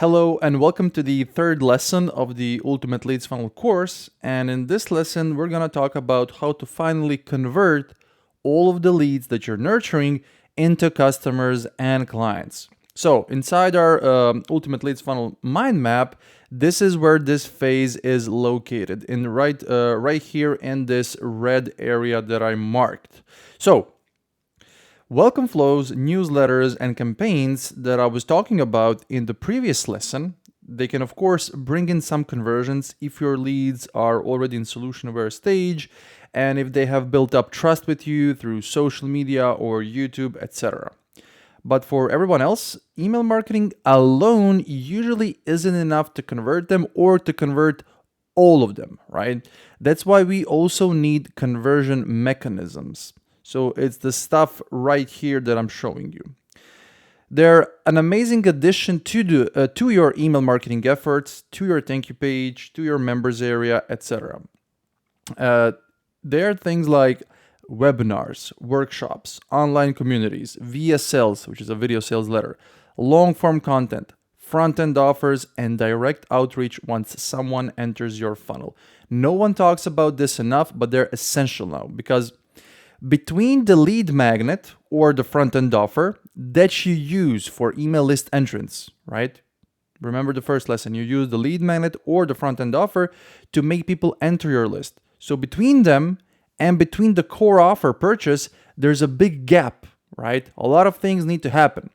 Hello and welcome to the third lesson of the Ultimate Leads Funnel course. And in this lesson, we're going to talk about how to finally convert all of the leads that you're nurturing into customers and clients. So inside our Ultimate Leads Funnel mind map, this is where this phase is located, in right here in this red area that I marked. So welcome flows, newsletters, and campaigns that I was talking about in the previous lesson, they can of course bring in some conversions if your leads are already in solution aware stage and if they have built up trust with you through social media or YouTube, etc. But for everyone else, email marketing alone usually isn't enough to convert them or to convert all of them, right? That's why we also need conversion mechanisms. So it's the stuff right here that I'm showing you. They're an amazing addition to your email marketing efforts, to your thank you page, to your members area, etc. They are things like webinars, workshops, online communities, VSLs, which is a video sales letter, long form content, front-end offers, and direct outreach once someone enters your funnel. No one talks about this enough, but they're essential now because between the lead magnet or the front-end offer that you use for email list entrance, right? Remember the first lesson, you use the lead magnet or the front-end offer to make people enter your list. So between them and between the core offer purchase, there's a big gap, right? A lot of things need to happen.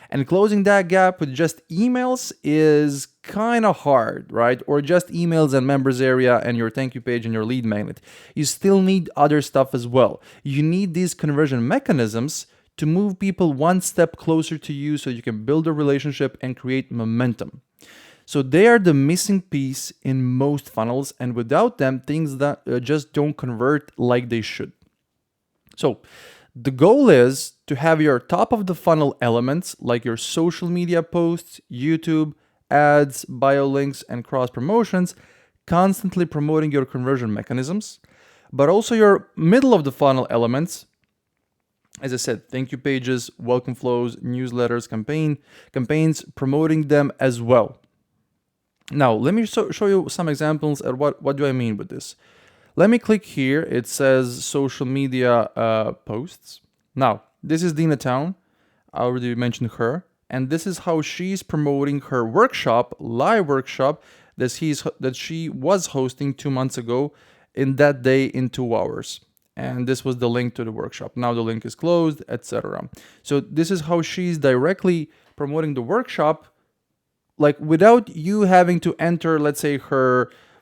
And closing that gap with just emails is kind of hard, right? Or just emails and members area and your thank you page and your lead magnet. You still need other stuff as well. You need these conversion mechanisms to move people one step closer to you so you can build a relationship and create momentum. So they are the missing piece in most funnels, and without them, things that just don't convert like they should. So the goal is to have your top of the funnel elements like your social media posts, YouTube, ads, bio links, and cross promotions constantly promoting your conversion mechanisms, but also your middle of the funnel elements. As I said, thank you pages, welcome flows, newsletters, campaigns, promoting them as well. Now, let me show you some examples at what do I mean with this. Let me click here. It says social media posts. Now, this is Dina Town. I already mentioned her. And this is how she's promoting her workshop, live workshop, that she was hosting 2 months ago in that day in 2 hours. And this was the link to the workshop. Now the link is closed, etc. So this is how she's directly promoting the workshop, like without you having to enter, let's say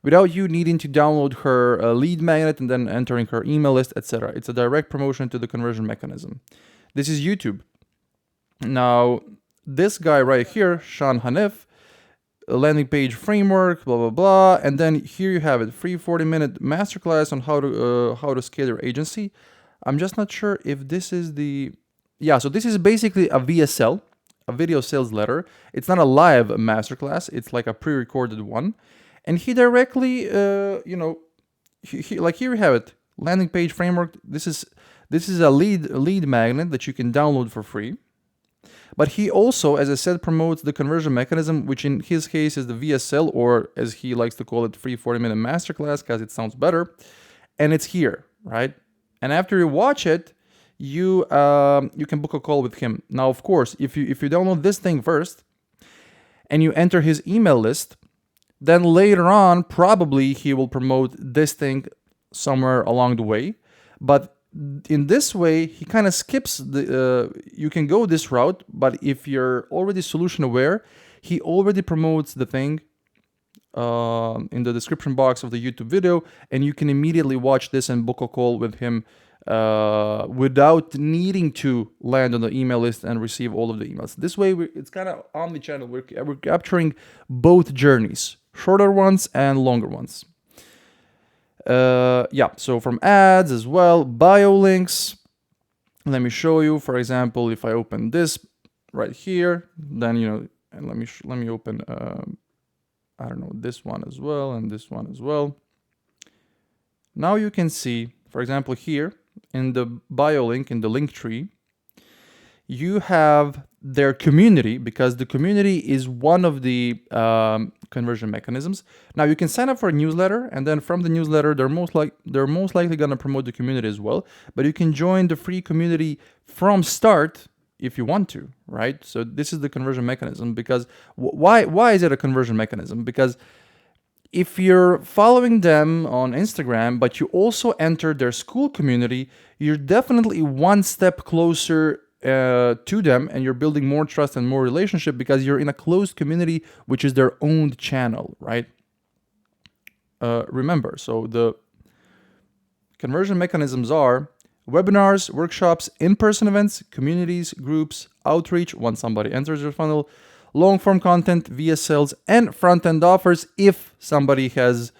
without you needing to download her lead magnet and then entering her email list, etc. It's a direct promotion to the conversion mechanism. This is YouTube. Now, this guy right here, Sean Hanif, landing page framework, blah, blah, blah. And then here you have it, free 40-minute masterclass on how to scale your agency. I'm just not sure if this is so this is basically a VSL, a video sales letter. It's not a live masterclass. It's like a pre-recorded one. And he directly, like here we have it, landing page framework. This is a lead magnet that you can download for free. But he also, as I said, promotes the conversion mechanism, which in his case is the VSL, or as he likes to call it, free 40-minute masterclass, because it sounds better. And it's here, right? And after you watch it, you can book a call with him. Now, of course, if you download this thing first and you enter his email list, then later on, probably he will promote this thing somewhere along the way. But in this way, he kind of skips you can go this route, but if you're already solution aware, he already promotes the thing in the description box of the YouTube video, and you can immediately watch this and book a call with him without needing to land on the email list and receive all of the emails. This way, it's kind of omni-channel. We're capturing both journeys, shorter ones and longer ones. So from ads as well, bio links. Let me show you, for example, if I open this right here, then, and let me open, I don't know, this one as well and this one as well. Now you can see, for example, here in the bio link, in the link tree, you have their community, because the community is one of the conversion mechanisms. Now you can sign up for a newsletter, and then from the newsletter, they're most likely going to promote the community as well. But you can join the free community from start if you want to, right? So this is the conversion mechanism. Because why is it a conversion mechanism? Because if you're following them on Instagram, but you also enter their school community, you're definitely one step closer to them, and you're building more trust and more relationship because you're in a closed community, which is their own channel, right? Remember, so the conversion mechanisms are webinars, workshops, in-person events, communities, groups, outreach once somebody enters your funnel, long-form content, VSLs, and front-end offers. If somebody has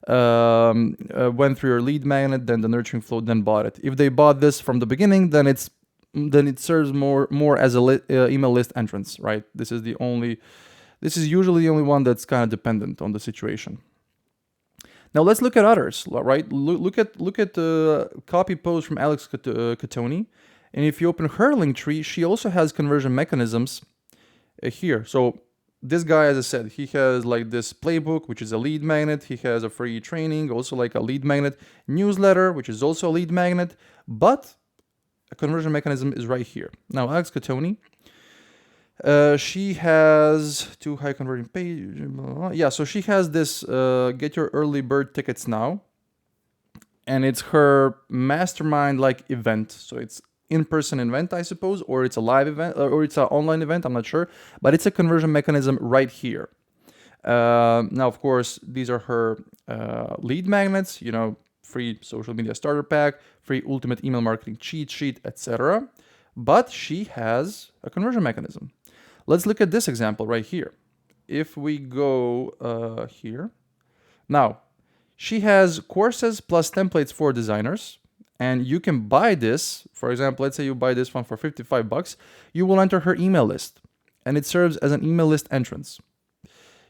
went through your lead magnet, then the nurturing flow, then bought it. If they bought this from the beginning, then it serves more as a email list entrance, right? This is usually the only one that's kind of dependent on the situation. Now let's look at others, right? Look at the copy post from Alex Catoni, and if you open her link tree, she also has conversion mechanisms here. So this guy, as I said, he has like this playbook, which is a lead magnet. He has a free training, also like a lead magnet, newsletter, which is also a lead magnet, but a conversion mechanism is right here. Now, Alex Catoni, she has 2 high converting pages. Yeah, so she has this get your early bird tickets now, and it's her mastermind like event. So it's in-person event, I suppose, or it's a live event, or it's an online event, I'm not sure, but it's a conversion mechanism right here. Now, of course, these are her lead magnets, free social media starter pack, free ultimate email marketing cheat sheet, etc. But she has a conversion mechanism. Let's look at this example right here. If we go here, now she has courses plus templates for designers. And you can buy this. For example, let's say you buy this one for $55. You will enter her email list, and it serves as an email list entrance.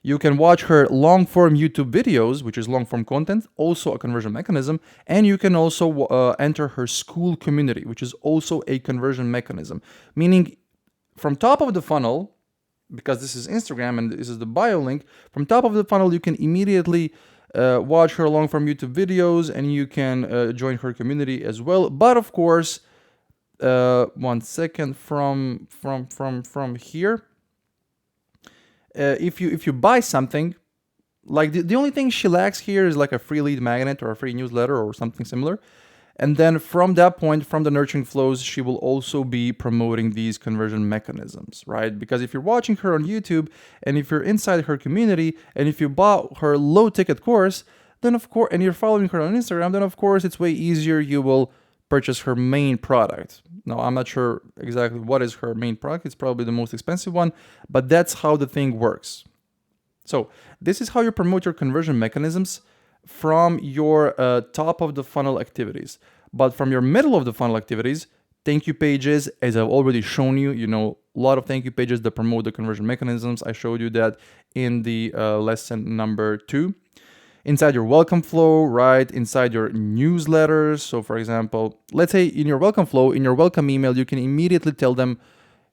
You can watch her long-form YouTube videos, which is long-form content, also a conversion mechanism. And you can also enter her school community, which is also a conversion mechanism. Meaning, from top of the funnel, because this is Instagram and this is the bio link, from top of the funnel, you can immediately watch her long-form YouTube videos, and you can join her community as well. But of course, 1 second, from here, if you buy something, like the only thing she lacks here is like a free lead magnet or a free newsletter or something similar. And then from that point, from the nurturing flows, she will also be promoting these conversion mechanisms, right? Because if you're watching her on YouTube, and if you're inside her community, and if you bought her low ticket course, then of course, and you're following her on Instagram, then of course it's way easier. You will purchase her main product. Now, I'm not sure exactly what is her main product. It's probably the most expensive one, but that's how the thing works. So this is how you promote your conversion mechanisms from your top of the funnel activities. But from your middle of the funnel activities, thank you pages, as I've already shown you, a lot of thank you pages that promote the conversion mechanisms. I showed you that in the lesson number 2. Inside your welcome flow, right? Inside your newsletters. So for example, let's say in your welcome flow, in your welcome email, you can immediately tell them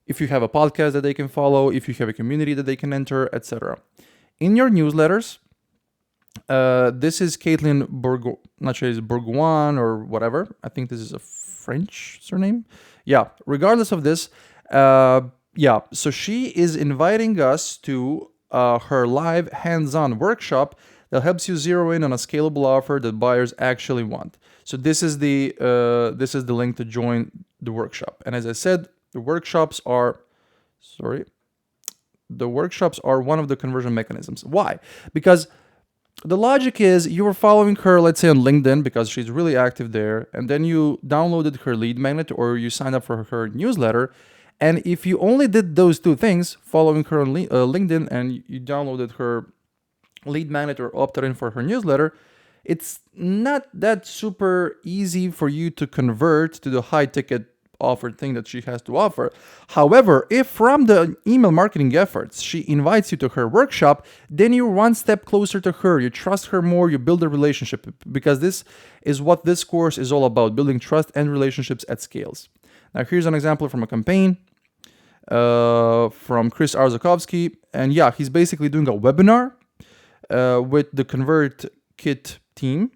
if you have a podcast that they can follow, if you have a community that they can enter, etc. In your newsletters, this is Caitlin Bourgoin, not sure it's Bourgoin or whatever. I think this is a French surname. Yeah, regardless of this, so she is inviting us to her live hands-on workshop that helps you zero in on a scalable offer that buyers actually want. So this is the link to join the workshop. And as I said, the workshops are one of the conversion mechanisms. Why? Because the logic is you were following her, let's say on LinkedIn, because she's really active there, and then you downloaded her lead magnet or you signed up for her newsletter. And if you only did those 2 things, following her on LinkedIn and you downloaded her lead magnet or opted in for her newsletter, it's not that super easy for you to convert to the high ticket offer thing that she has to offer. However, if from the email marketing efforts she invites you to her workshop, then you're one step closer to her. You trust her more, you build a relationship, because this is what this course is all about, building trust and relationships at scales. Now here's an example from a campaign. from Chris Arzakovsky. And yeah, he's basically doing a webinar with the ConvertKit team,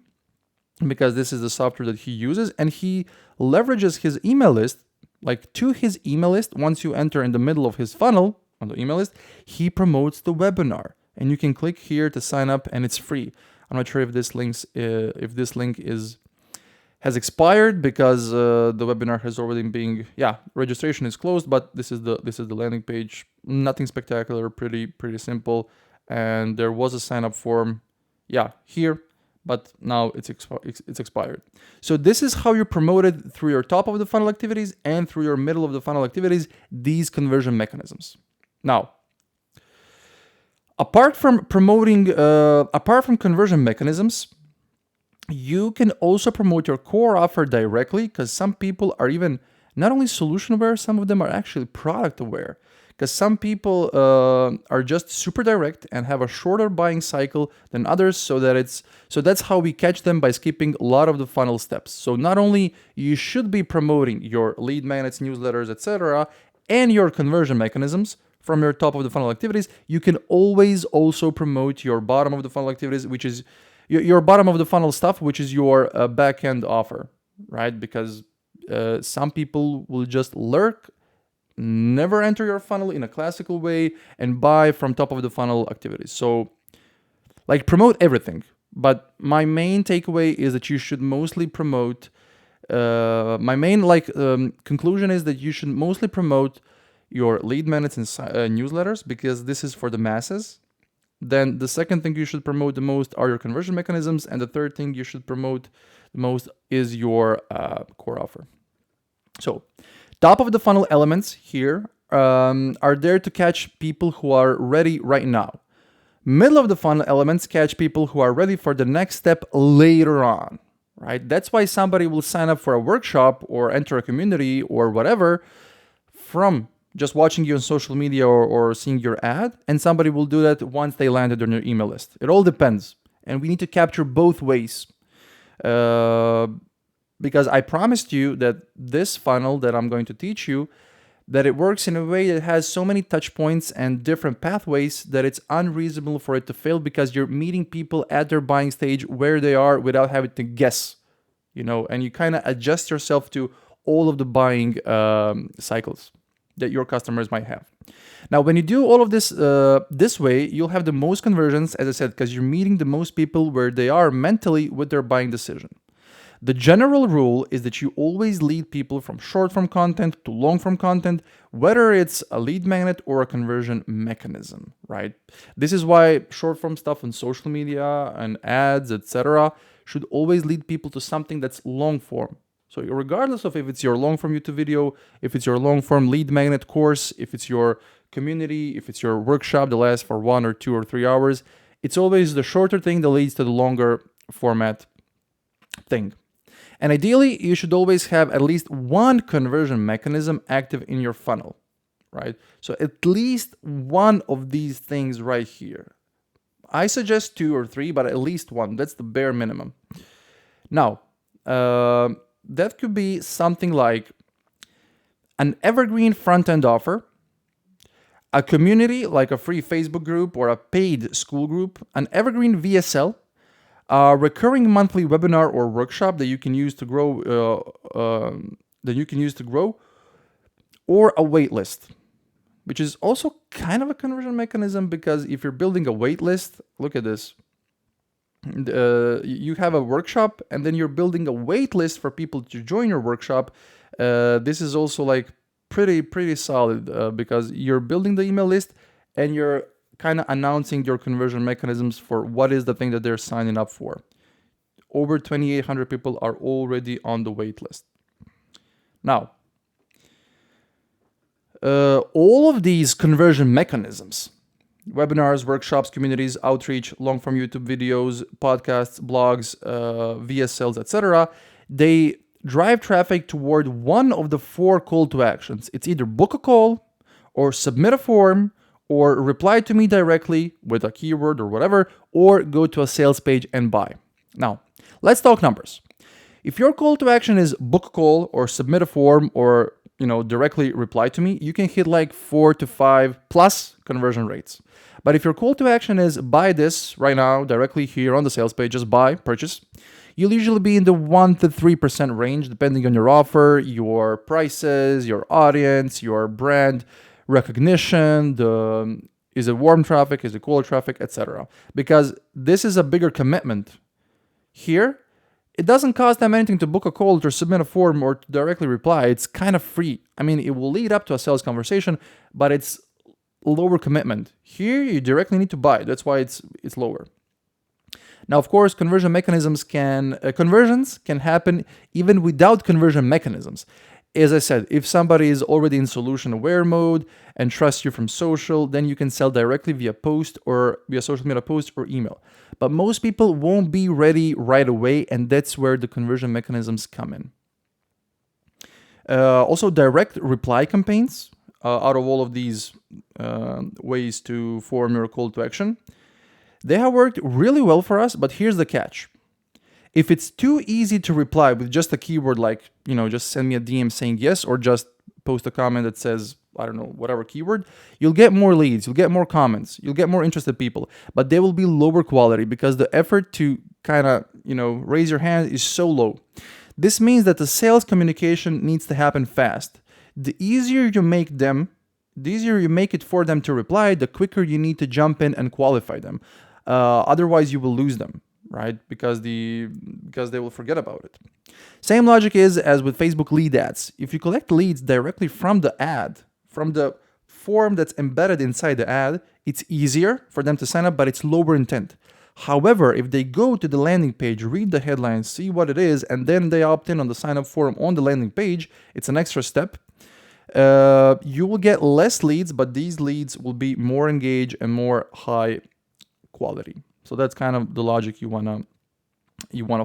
because this is the software that he uses, and he leverages his email list. Like, to his email list, once you enter in the middle of his funnel on the email list, he promotes the webinar, and you can click here to sign up, and it's free. I'm not sure if this link has expired, because the webinar has already been, registration is closed, but this is the landing page. Nothing spectacular, pretty simple, and there was a sign up form, here, but now it's expired. So this is how you promote it through your top of the funnel activities and through your middle of the funnel activities, these conversion mechanisms. Now, apart from conversion mechanisms, you can also promote your core offer directly, because some people are even not only solution aware, some of them are actually product aware. Because some people are just super direct and have a shorter buying cycle than others, so that's how we catch them, by skipping a lot of the funnel steps. So not only you should be promoting your lead magnets, newsletters, etc., and your conversion mechanisms from your top of the funnel activities, you can always also promote your bottom of the funnel activities, which is your bottom of the funnel stuff, which is your back-end offer, right? Because some people will just lurk, never enter your funnel in a classical way, and buy from top of the funnel activities. So, like, promote everything. But my main takeaway is that you should mostly promote. My main conclusion is that you should mostly promote your lead magnets and newsletters, because this is for the masses. Then the second thing you should promote the most are your conversion mechanisms, and the third thing you should promote the most is your core offer. So, top of the funnel elements here are there to catch people who are ready right now. Middle of the funnel elements catch people who are ready for the next step later on, right? That's why somebody will sign up for a workshop or enter a community or whatever from just watching you on social media or seeing your ad, and somebody will do that once they landed on your email list. It all depends, and we need to capture both ways. Because I promised you that this funnel that I'm going to teach you, that it works in a way that has so many touch points and different pathways that it's unreasonable for it to fail, because you're meeting people at their buying stage where they are without having to guess, and you kind of adjust yourself to all of the buying cycles that your customers might have. Now, when you do all of this this way, you'll have the most conversions, as I said, because you're meeting the most people where they are mentally with their buying decision. The general rule is that you always lead people from short form content to long form content, whether it's a lead magnet or a conversion mechanism, right? This is why short form stuff on social media and ads, etc., should always lead people to something that's long form. So regardless of if it's your long form YouTube video, if it's your long form lead magnet course, if it's your community, if it's your workshop that lasts for 1 or 2 or 3 hours, it's always the shorter thing that leads to the longer format thing. And ideally, you should always have at least one conversion mechanism active in your funnel, right? So at least one of these things right here. I suggest 2 or 3, but at least one. That's the bare minimum. Now, that could be something like an evergreen front-end offer, a community like a free Facebook group or a paid school group, an evergreen VSL, a recurring monthly webinar or workshop that you can use to grow, or a waitlist, which is also kind of a conversion mechanism, because if you're building a waitlist, look at this. You have a workshop, and then you're building a waitlist for people to join your workshop. This is also like pretty solid, because you're building the email list and you're kind of announcing your conversion mechanisms for what is the thing that they're signing up for. Over 2,800 people are already on the wait list. Now, all of these conversion mechanisms, webinars, workshops, communities, outreach, long-form YouTube videos, podcasts, blogs, VSLs, etc., they drive traffic toward one of the 4 call to actions. It's either book a call, or submit a form, or reply to me directly with a keyword or whatever, or go to a sales page and buy. Now, let's talk numbers. If your call to action is book a call or submit a form or directly reply to me, you can hit like 4 to 5 plus conversion rates. But if your call to action is buy this right now directly here on the sales page, just buy, purchase, you'll usually be in the 1 to 3% range depending on your offer, your prices, your audience, your brand recognition, is it warm traffic, is it cold traffic, etc. Because this is a bigger commitment. Here, it doesn't cost them anything to book a call or submit a form or to directly reply. It's kind of free. I mean, it will lead up to a sales conversation, but it's lower commitment. Here, you directly need to buy. That's why it's lower. Now, of course, conversions can happen even without conversion mechanisms. As I said, if somebody is already in solution aware mode and trusts you from social, then you can sell directly via social media post or email. But most people won't be ready right away, and that's where the conversion mechanisms come in. Also, direct reply campaigns out of all of these ways to form your call to action. They have worked really well for us, but here's the catch. If it's too easy to reply with just a keyword like, just send me a DM saying yes, or just post a comment that says, I don't know, whatever keyword, you'll get more leads, you'll get more comments, you'll get more interested people, but they will be lower quality because the effort to kind of, raise your hand is so low. This means that the sales communication needs to happen fast. The easier you make it for them to reply, the quicker you need to jump in and qualify them. Otherwise, you will lose them, right? Because they will forget about it. Same logic is as with Facebook lead ads. If you collect leads directly from the ad, from the form that's embedded inside the ad, it's easier for them to sign up, but it's lower intent. However, if they go to the landing page, read the headline, see what it is, and then they opt in on the sign up form on the landing page, it's an extra step. You will get less leads, but these leads will be more engaged and more high quality. So that's kind of the logic you wanna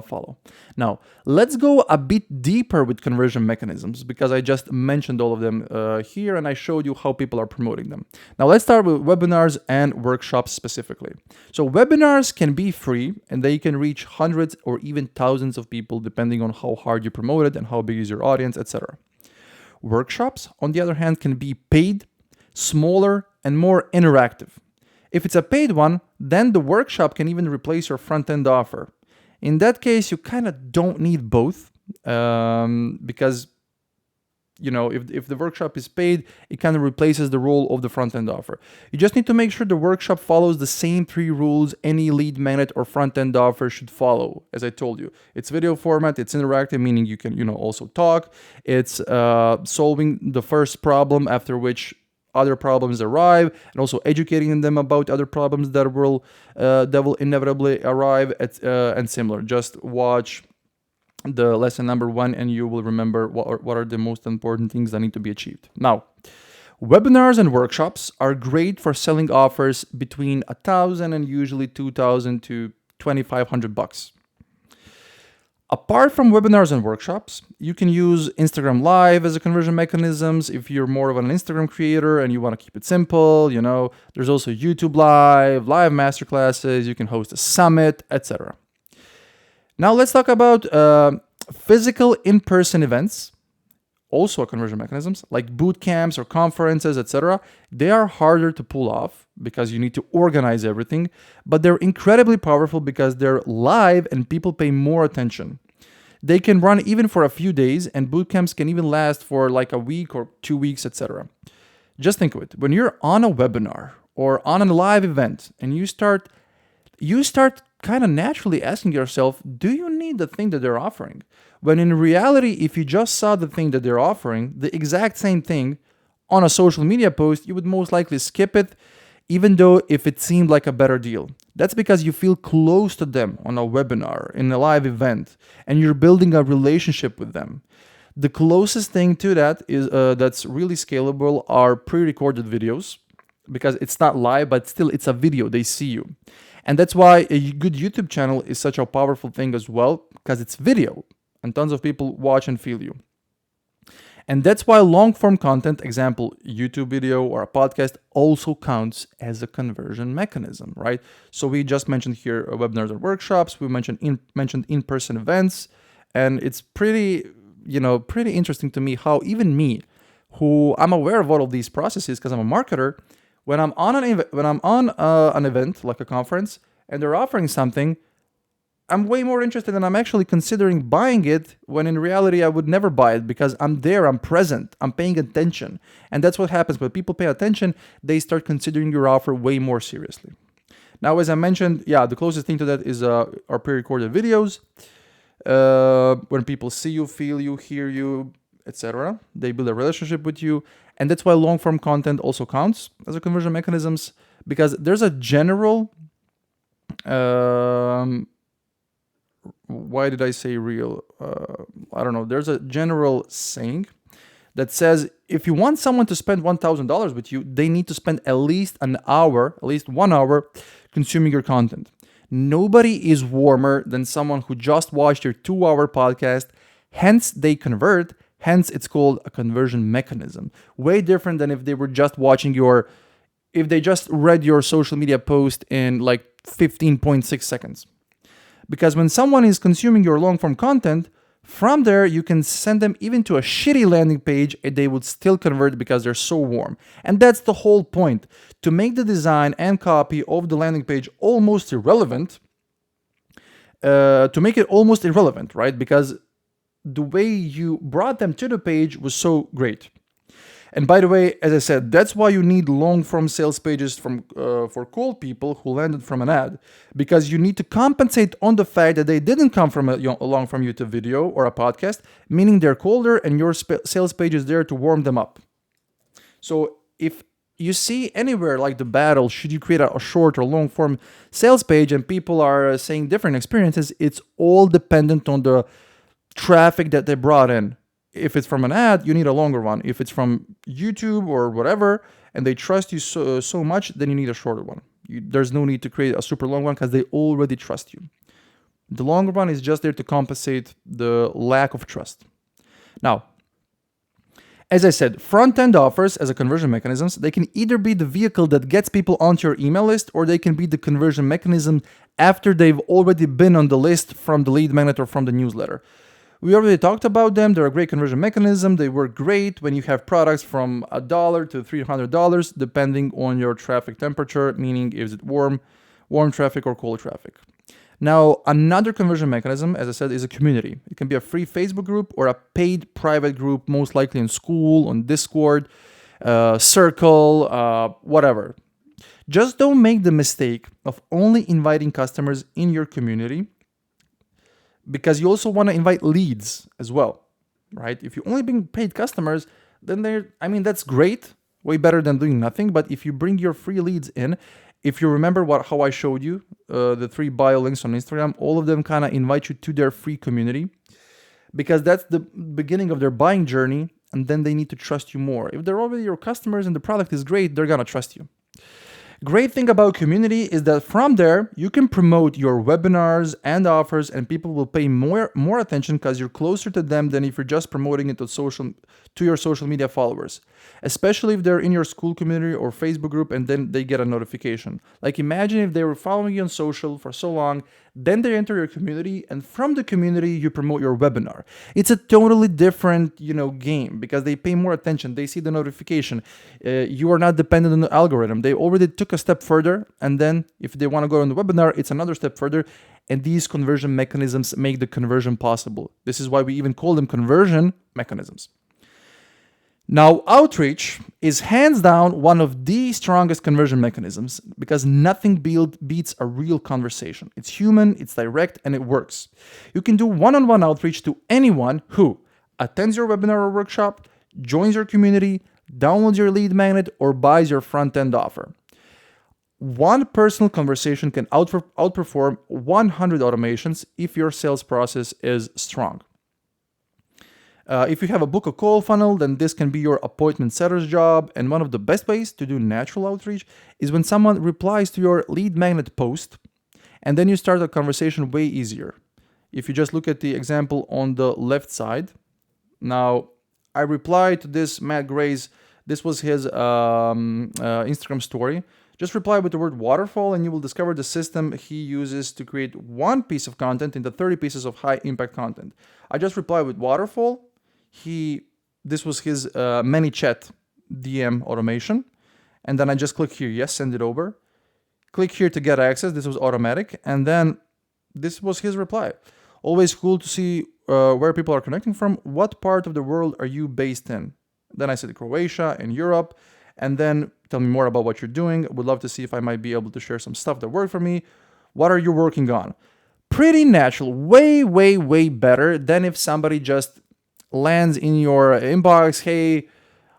follow. Now, let's go a bit deeper with conversion mechanisms because I just mentioned all of them here and I showed you how people are promoting them. Now, let's start with webinars and workshops specifically. So webinars can be free and they can reach hundreds or even thousands of people depending on how hard you promote it and how big is your audience, etc. Workshops, on the other hand, can be paid, smaller, and more interactive. If it's a paid one, then the workshop can even replace your front-end offer. In that case, you kind of don't need both because, if the workshop is paid, it kind of replaces the role of the front-end offer. You just need to make sure the workshop follows the same 3 rules any lead magnet or front-end offer should follow. As I told you, it's video format, it's interactive, meaning you can, also talk. It's solving the first problem after which other problems arrive, and also educating them about other problems that will inevitably arrive and similar. Just watch the lesson number 1 and you will remember what are the most important things that need to be achieved. Now, webinars and workshops are great for selling offers between $1,000 and usually $2,000 to $2,500. Apart from webinars and workshops, you can use Instagram Live as a conversion mechanisms if you're more of an Instagram creator and you want to keep it simple. There's also YouTube Live masterclasses, you can host a summit, etc. Now let's talk about physical in-person events, also conversion mechanisms like boot camps or conferences, etc. They are harder to pull off because you need to organize everything, but they're incredibly powerful because they're live and people pay more attention. They can run even for a few days, and boot camps can even last for like a week or 2 weeks, etc. Just think of it. When you're on a webinar or on a live event and you start kind of naturally asking yourself, do you need the thing that they're offering? When in reality, if you just saw the thing that they're offering, the exact same thing on a social media post, you would most likely skip it, even though if it seemed like a better deal. That's because you feel close to them on a webinar, in a live event, and you're building a relationship with them. The closest thing to that is that's really scalable are pre-recorded videos, because it's not live, but still it's a video, they see you. And that's why a good YouTube channel is such a powerful thing as well, because it's video and tons of people watch and feel you. And that's why long-form content, example, YouTube video or a podcast, also counts as a conversion mechanism, right? So we just mentioned here webinars and workshops. We mentioned in-person events, and it's pretty interesting to me how even me, who I'm aware of all of these processes because I'm a marketer. When I'm on an event like a conference and they're offering something, I'm way more interested and I'm actually considering buying it when in reality I would never buy it because I'm there, I'm present, I'm paying attention. And that's what happens when people pay attention, they start considering your offer way more seriously. Now, as I mentioned, yeah, the closest thing to that is our pre-recorded videos. When people see you, feel you, hear you, etc. They build a relationship with you. And that's why long-form content also counts as a conversion mechanisms, because there's a general why did I say real? I don't know. There's a general saying that says if you want someone to spend $1,000 with you, they need to spend at least 1 hour consuming your content. Nobody is warmer than someone who just watched your 2-hour podcast. Hence, they convert. Hence, it's called a conversion mechanism. Way different than if they were just watching if they just read your social media post in like 15.6 seconds. Because when someone is consuming your long form content, from there you can send them even to a shitty landing page and they would still convert because they're so warm. And that's the whole point. To make the design and copy of the landing page almost irrelevant, right? Because the way you brought them to the page was so great. And by the way, as I said, that's why you need long-form sales pages for cold people who landed from an ad, because you need to compensate on the fact that they didn't come from a long-form YouTube video or a podcast, meaning they're colder and your sales page is there to warm them up. So if you see anywhere like the battle, should you create a short or long-form sales page and people are saying different experiences, it's all dependent on the traffic that they brought in. If it's from an ad, you need a longer one. If it's from YouTube or whatever, and they trust you so much, then you need a shorter one. There's no need to create a super long one because they already trust you. The longer one is just there to compensate the lack of trust. Now, as I said, front-end offers as a conversion mechanisms, they can either be the vehicle that gets people onto your email list, or they can be the conversion mechanism after they've already been on the list from the lead magnet or from the newsletter. We already talked about them. They're a great conversion mechanism. They work great when you have products from $1 to $300, depending on your traffic temperature, meaning is it warm traffic or cold traffic. Now, another conversion mechanism, as I said, is a community. It can be a free Facebook group or a paid private group, most likely in school, on Discord, Circle, whatever. Just don't make the mistake of only inviting customers in your community, because you also want to invite leads as well, right? If you only bring paid customers, then that's great, way better than doing nothing. But if you bring your free leads in, if you remember how I showed you, the 3 bio links on Instagram, all of them kind of invite you to their free community, because that's the beginning of their buying journey, and then they need to trust you more. If they're already your customers and the product is great, they're gonna trust you. Great thing about community is that from there, you can promote your webinars and offers, and people will pay more attention because you're closer to them than if you're just promoting it to your social media followers, especially if they're in your school community or Facebook group and then they get a notification. Like imagine if they were following you on social for so long, then they enter your community, and from the community you promote your webinar. It's a totally different, game, because they pay more attention. They see the notification. You are not dependent on the algorithm. They already took a step further, and then if they want to go on the webinar, it's another step further. And these conversion mechanisms make the conversion possible. This is why we even call them conversion mechanisms. Now, outreach is hands down one of the strongest conversion mechanisms, because nothing beats a real conversation. It's human, it's direct, and it works. You can do one-on-one outreach to anyone who attends your webinar or workshop, joins your community, downloads your lead magnet, or buys your front-end offer. One personal conversation can outperform 100 automations if your sales process is strong. If you have a book a call funnel, then this can be your appointment setter's job. And one of the best ways to do natural outreach is when someone replies to your lead magnet post, and then you start a conversation way easier. If you just look at the example on the left side, now I replied to this Matt Gray's, this was his Instagram story. Just reply with the word waterfall and you will discover the system he uses to create one piece of content into 30 pieces of high impact content. I just replied with waterfall. He this was his ManyChat DM automation. And then I just click here, yes, send it over. Click here to get access. This was automatic. And then this was his reply. Always cool to see where people are connecting from. What part of the world are you based in? Then I said Croatia and Europe. And then tell me more about what you're doing. Would love to see if I might be able to share some stuff that worked for me. What are you working on? Pretty natural. Way, way, way better than if somebody just lands in your inbox. Hey,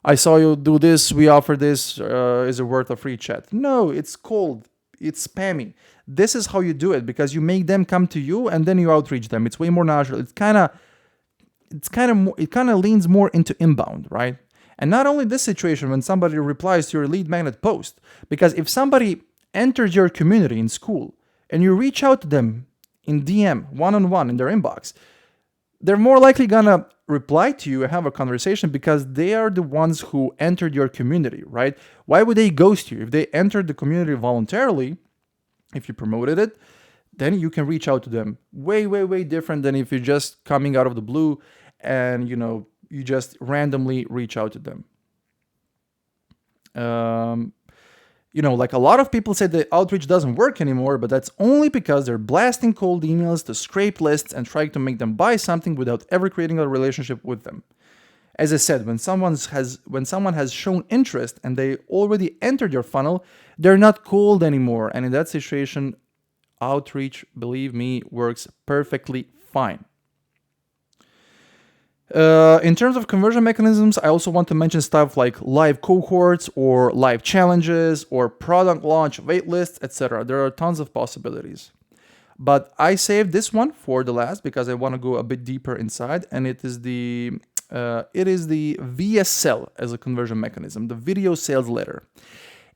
I saw you do this. We offer this. Is it worth a free chat? No, it's cold. It's spammy. This is how you do it because you make them come to you and then you outreach them. It's way more natural. It kind of leans more into inbound, right? And not only this situation when somebody replies to your lead magnet post, because if somebody enters your community in school and you reach out to them in DM, one-on-one in their inbox, they're more likely gonna reply to you and have a conversation because they are the ones who entered your community, right? Why would they ghost you? If they entered the community voluntarily, if you promoted it, then you can reach out to them. Way, way, way different than if you're just coming out of the blue and, you just randomly reach out to them. Like a lot of people say that outreach doesn't work anymore, but that's only because they're blasting cold emails to scrape lists and trying to make them buy something without ever creating a relationship with them. As I said, when someone has shown interest and they already entered your funnel, they're not cold anymore. And in that situation, outreach, believe me, works perfectly fine. In terms of conversion mechanisms, I also want to mention stuff like live cohorts or live challenges or product launch waitlists, etc. There are tons of possibilities. But I saved this one for the last because I want to go a bit deeper inside, and it is the VSL as a conversion mechanism, the video sales letter.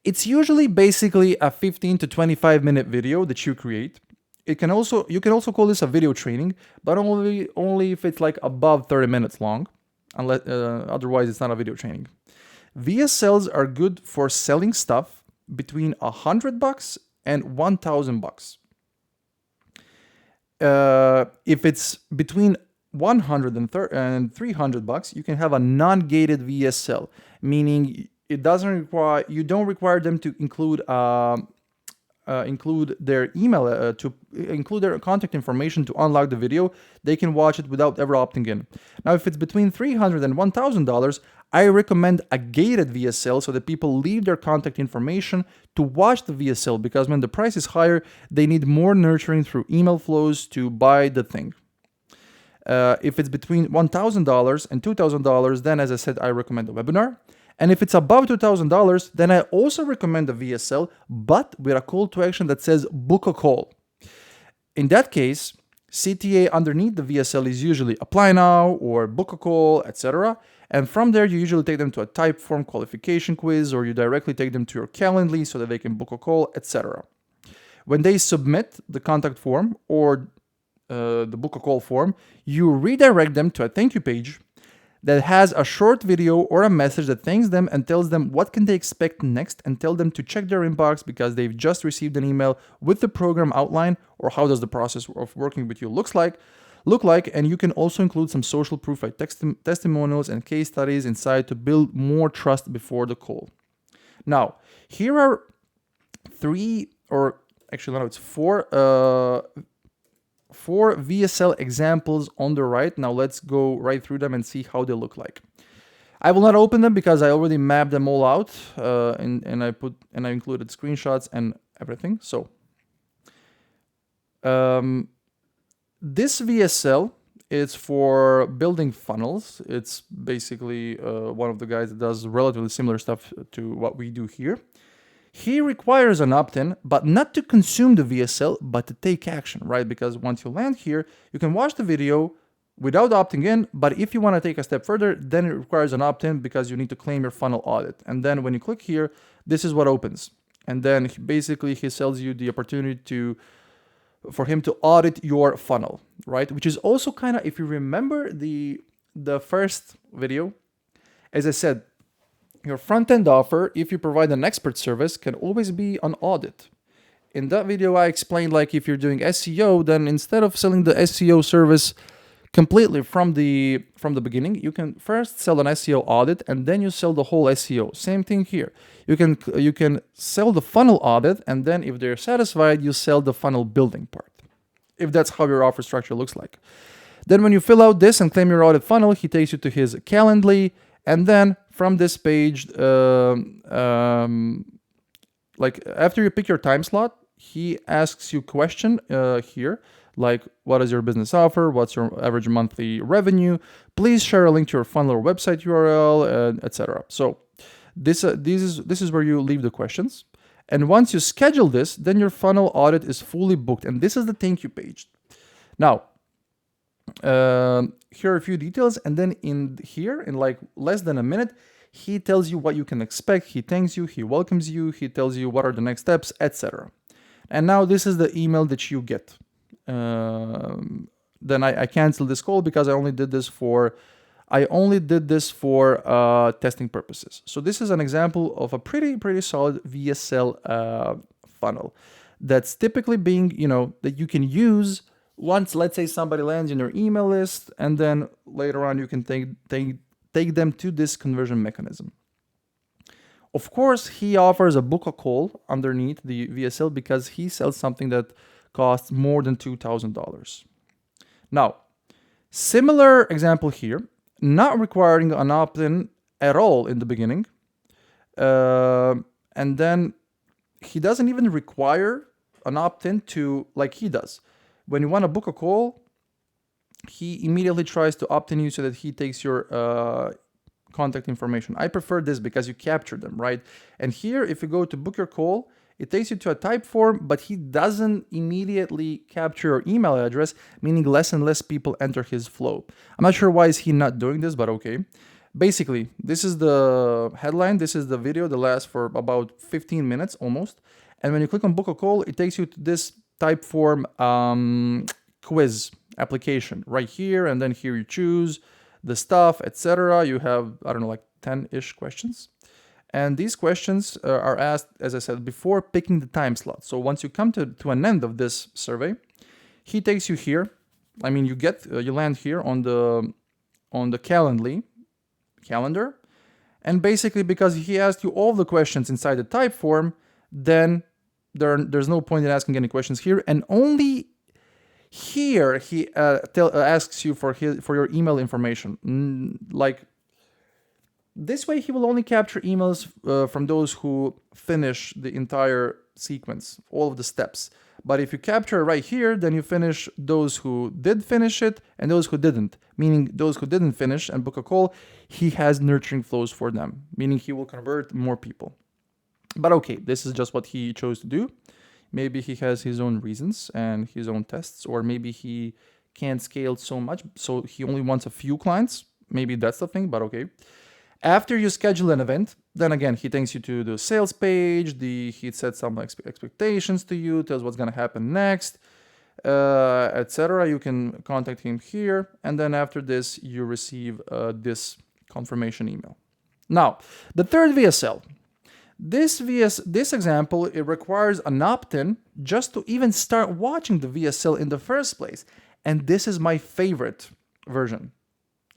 It's usually basically a 15 to 25 minute video that you create. You can also call this a video training, but only if it's like above 30 minutes long, unless otherwise it's not a video training. VSLs are good for selling stuff between $100 and $1,000. If it's between $100 and $300, you can have a non-gated VSL, meaning you don't require them to include their email, to include their contact information to unlock the video. They can watch it without ever opting in. Now, if it's between $300 and $1,000, I recommend a gated VSL so that people leave their contact information to watch the VSL, because when the price is higher, they need more nurturing through email flows to buy the thing. If it's between $1,000 and $2,000, then as I said, I recommend a webinar. And if it's above $2,000, then I also recommend a VSL, but with a call to action that says book a call. In that case, CTA underneath the VSL is usually apply now or book a call, etc. And from there, you usually take them to a Typeform qualification quiz, or you directly take them to your Calendly so that they can book a call, etc. When they submit the contact form or the book a call form, you redirect them to a thank you page that has a short video or a message that thanks them and tells them what can they expect next, and tell them to check their inbox because they've just received an email with the program outline or how does the process of working with you look like. And you can also include some social proof like testimonials and case studies inside to build more trust before the call. Now, here are four VSL examples on the right. Now let's go right through them and see how they look like. I will not open them because I already mapped them all out, and I included screenshots and everything. So this VSL is for building funnels. It's basically one of the guys that does relatively similar stuff to what we do here. He requires an opt-in, but not to consume the VSL, but to take action, right? Because once you land here, you can watch the video without opting in, but if you want to take a step further, then it requires an opt-in because you need to claim your funnel audit. And then when you click here, this is what opens. And then he sells you the opportunity for him to audit your funnel, right? Which is also kind of, if you remember the first video, as I said, your front-end offer, if you provide an expert service, can always be on audit. In that video, I explained, like, if you're doing SEO, then instead of selling the SEO service completely from the beginning. You can first sell an SEO audit and then you sell the whole SEO. Same thing here. You can sell the funnel audit, and then if they're satisfied, you sell the funnel building part, if that's how your offer structure looks like. Then when you fill out this and claim your audit funnel, he takes you to his Calendly, and then from this page, like after you pick your time slot, he asks you question here, like what is your business offer, what's your average monthly revenue, please share a link to your funnel or website URL, etc. So this is where you leave the questions. And once you schedule this, then your funnel audit is fully booked, and this is the thank you page. Now, here are a few details, and then in here, in like less than a minute, he tells you what you can expect, he thanks you, he welcomes you, he tells you what are the next steps, etc. And now this is the email that you get. Then I canceled this call because I only did this for testing purposes. So this is an example of a pretty solid VSL funnel that's typically being, that you can use once, let's say, somebody lands in your email list, and then later on you can take them to this conversion mechanism. Of course, he offers a book a call underneath the VSL because he sells something that costs more than $2,000. Now, similar example here, not requiring an opt-in at all in the beginning. And then he doesn't even require an opt-in to, like he does. When you want to book a call, he immediately tries to opt in you so that he takes your contact information. I prefer this because you capture them, right? And here, if you go to book your call, it takes you to a type form, but he doesn't immediately capture your email address, meaning less and less people enter his flow. I'm not sure why is he not doing this, but okay. Basically, this is the headline. This is the video that lasts for about 15 minutes almost. And when you click on book a call, it takes you to this type form quiz application right here. And then here you choose the stuff, etc. You have, I don't know, like 10-ish questions. And these questions are asked, as I said, before picking the time slot. So once you come to an end of this survey, he takes you here. I mean, you land here on the Calendly calendar. And basically, because he asked you all the questions inside the type form, then there's no point in asking any questions here. And only here he asks you for your email information. This way, he will only capture emails from those who finish the entire sequence, all of the steps. But if you capture right here, then you finish those who did finish it and those who didn't. Meaning those who didn't finish and book a call, he has nurturing flows for them. Meaning he will convert more people. But okay, this is just what he chose to do. Maybe he has his own reasons and his own tests, or maybe he can't scale so much, so he only wants a few clients. Maybe that's the thing, but okay. After you schedule an event, then again, he takes you to the sales page, he sets some expectations to you, tells what's going to happen next, etc. You can contact him here, and then after this, you receive this confirmation email. Now, the third VSL. This example, it requires an opt-in just to even start watching the VSL in the first place. And this is my favorite version.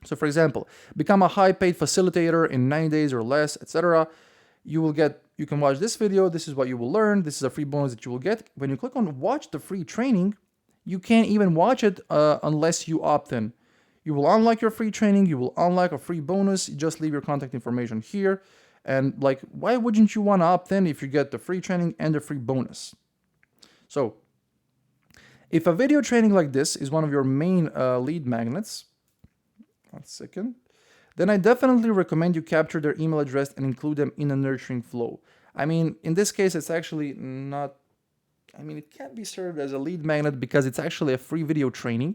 So for example, become a high-paid facilitator in 90 days or less, etc. You can watch this video. This is what you will learn. This is a free bonus that you will get. When you click on watch the free training, you can't even watch it unless you opt in. You will unlock your free training. You will unlock a free bonus. You just leave your contact information here. And like, why wouldn't you want to opt in if you get the free training and the free bonus? So if a video training like this is one of your main lead magnets, 1 second, then I definitely recommend you capture their email address and include them in a nurturing flow. I mean, in this case, it's actually not, it can't be served as a lead magnet because it's actually a free video training.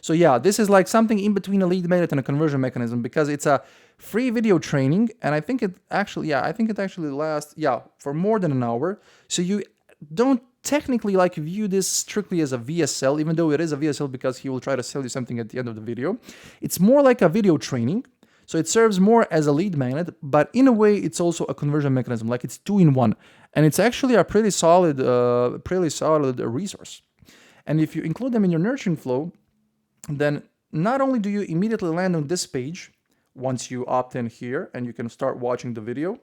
So yeah, this is like something in between a lead magnet and a conversion mechanism because it's a free video training. And I think it actually lasts, for more than an hour. So you don't technically view this strictly as a VSL, even though it is a VSL because he will try to sell you something at the end of the video. It's more like a video training. So it serves more as a lead magnet, but in a way, it's also a conversion mechanism. Like it's 2-in-1, and it's actually a pretty solid resource. And if you include them in your nurturing flow, then not only do you immediately land on this page once you opt in here and you can start watching the video,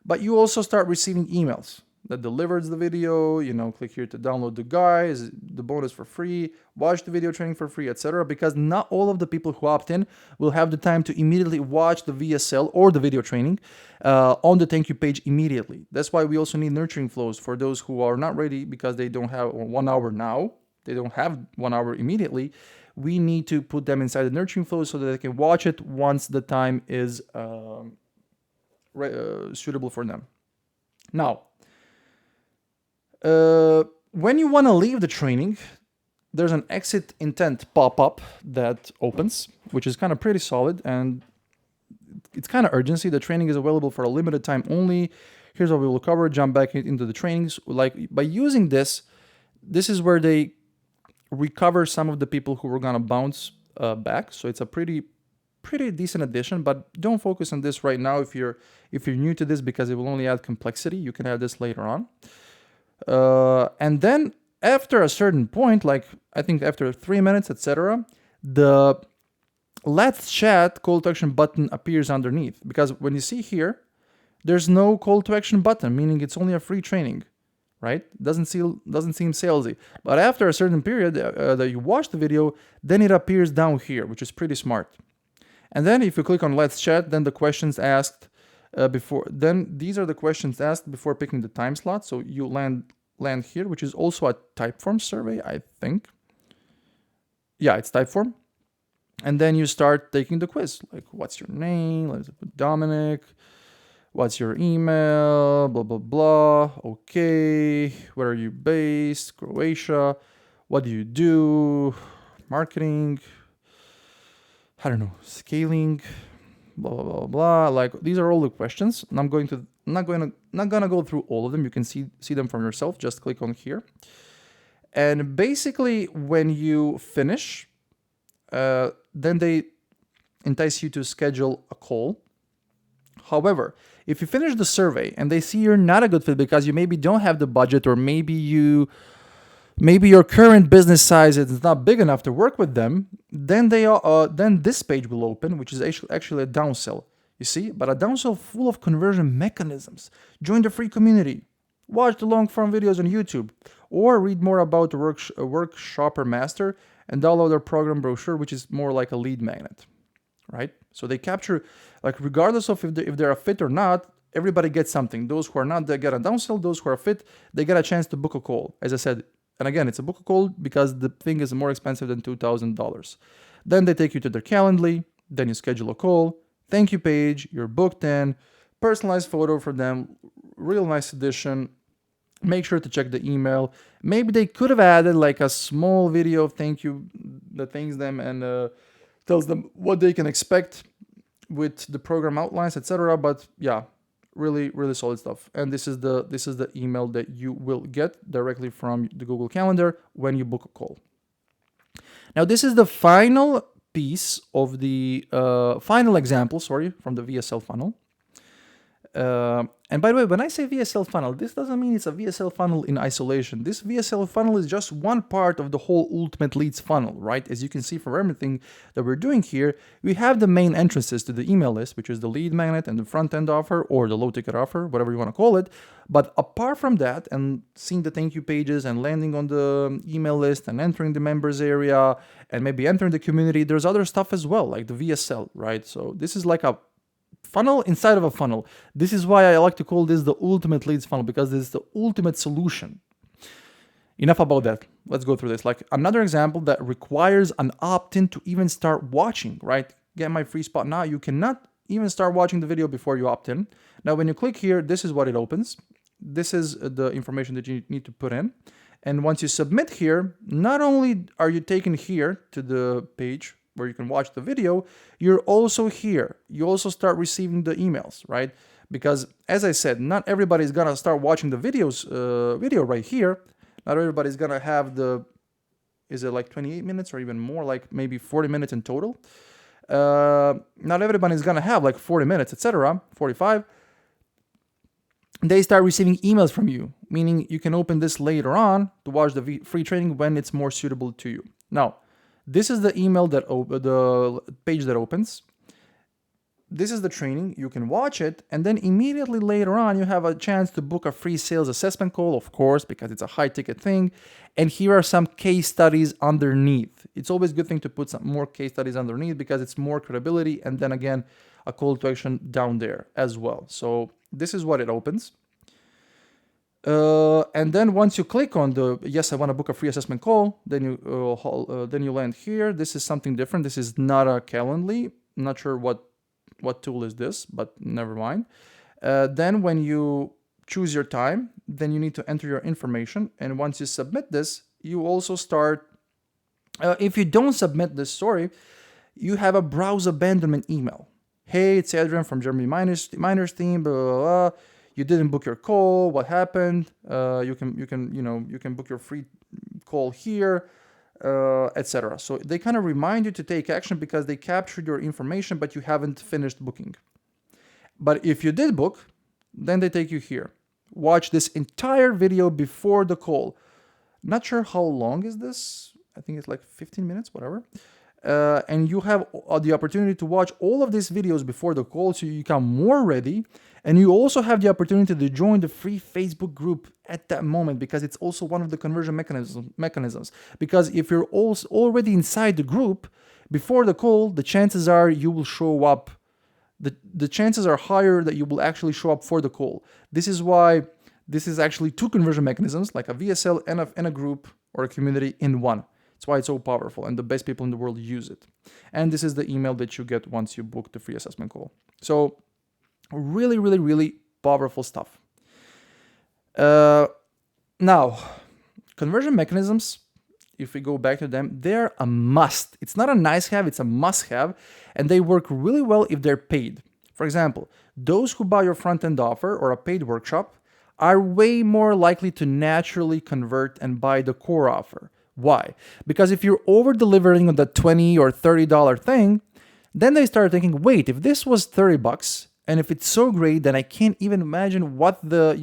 but you also start receiving emails that delivers the video. Click here to download the guide, the bonus for free, watch the video training for free, etc. Because not all of the people who opt in will have the time to immediately watch the VSL or the video training on the thank you page immediately. That's why we also need nurturing flows for those who are not ready because they don't have 1 hour now. They don't have 1 hour immediately. We need to put them inside the nurturing flow so that they can watch it once the time is suitable for them. Now, when you want to leave the training, there's an exit intent pop-up that opens, which is kind of pretty solid, and it's kind of urgency. The training is available for a limited time only. Here's what we will cover. Jump back into the trainings. Like, by using this is where they recover some of the people who were gonna bounce back. So it's a pretty decent addition, but don't focus on this right now if you're new to this, because it will only add complexity. You can add this later on. And then after a certain point, like I think after 3 minutes, etc., the let's chat call to action button appears underneath, because when you see here, there's no call to action button, meaning it's only a free training, right? Doesn't seem salesy. But after a certain period that you watch the video, then it appears down here, which is pretty smart. And then if you click on let's chat, then the questions asked these are the questions asked before picking the time slot. So you land here, which is also a Typeform survey, I think. Yeah, it's Typeform. And then you start taking the quiz, like what's your name? Let's put Dominic. What's your email? Blah, blah, blah. Okay. Where are you based? Croatia. What do you do? Marketing. I don't know. Scaling. Blah, blah, blah, blah. Like, these are all the questions. And I'm not gonna go through all of them. You can see them from yourself. Just click on here. And basically, when you finish, then they entice you to schedule a call. However, if you finish the survey and they see you're not a good fit because you maybe don't have the budget, or maybe your current business size is not big enough to work with them, then this page will open, which is actually a downsell. You see, but a downsell full of conversion mechanisms. Join the free community, watch the long form videos on YouTube, or read more about the Workshopper Master and download their program brochure, which is more like a lead magnet, right? So they capture, like, regardless of if they're a fit or not, everybody gets something. Those who are not, they get a downsell. Those who are fit, they get a chance to book a call. As I said, and again, it's a book a call because the thing is more expensive than $2,000. Then they take you to their Calendly. Then you schedule a call. Thank you page. You're booked in. Personalized photo for them. Real nice edition. Make sure to check the email. Maybe they could have added like a small video of thank you that thanks them and tells them what they can expect with the program outlines, etc. But yeah, really, really solid stuff. And this is the email that you will get directly from the Google Calendar when you book a call. Now, this is the final piece of the final example, from the VSL funnel. And by the way, when I say VSL funnel, this doesn't mean it's a VSL funnel in isolation. This VSL funnel is just one part of the whole Ultimate Leads funnel, right? As you can see from everything that we're doing here, we have the main entrances to the email list, which is the lead magnet and the front-end offer, or the low-ticket offer, whatever you want to call it. But apart from that, and seeing the thank you pages and landing on the email list and entering the members area and maybe entering the community, there's other stuff as well, like the VSL, right? So this is like a funnel inside of a funnel. This is why I like to call this the Ultimate Leads funnel, because this is the ultimate solution. Enough about that. Let's go through this. Like another example that requires an opt-in to even start watching, right? Get my free spot now. You cannot even start watching the video before you opt in. Now, when you click here, this is what it opens. This is the information that you need to put in. And once you submit here, not only are you taken here to the page where you can watch the video, you're also here. You also start receiving the emails, right? Because as I said, not everybody's gonna start watching the video right here. Not everybody's gonna have is it like 28 minutes or even more, like maybe 40 minutes in total? Not everybody's gonna have like 40 minutes, etc., 45. They start receiving emails from you, meaning you can open this later on to watch the free training when it's more suitable to you. Now, This is the email that the page that opens. This is the training. You can watch it, and then immediately later on, you have a chance to book a free sales assessment call, of course, because it's a high ticket thing. And here are some case studies underneath. It's always a good thing to put some more case studies underneath because it's more credibility. And then again, a call to action down there as well. So this is what it opens. And then once you click on the yes, I want to book a free assessment call, then you land here. This is something different. This is not a Calendly. I'm not sure what tool is this, but never mind. Then when you choose your time, then you need to enter your information. And once you submit this, you also start, if you don't submit this, you have a browse abandonment email. Hey, it's Adrian from Germany Miners team, blah, blah, blah. You didn't book your call. What happened? You can book your free call here, etc. So they kind of remind you to take action because they captured your information, but you haven't finished booking. But if you did book, then they take you here. Watch this entire video before the call. Not sure how long is this. I think it's like 15 minutes, whatever. And you have the opportunity to watch all of these videos before the call so you become more ready. And you also have the opportunity to join the free Facebook group at that moment because it's also one of the conversion mechanisms. Because if you're already inside the group before the call, the chances are you will show up. The chances are higher that you will actually show up for the call. This is why this is actually two conversion mechanisms, like a VSL and a group or a community in one. That's why it's so powerful and the best people in the world use it. And this is the email that you get once you book the free assessment call. So really, really, really powerful stuff. Now, conversion mechanisms, if we go back to them, they're a must. It's not a nice have, it's a must have. And they work really well if they're paid. For example, those who buy your front-end offer or a paid workshop are way more likely to naturally convert and buy the core offer. Why? Because if you're over-delivering on the $20 or $30 thing, then they start thinking, wait, if this was $30 and if it's so great, then I can't even imagine what the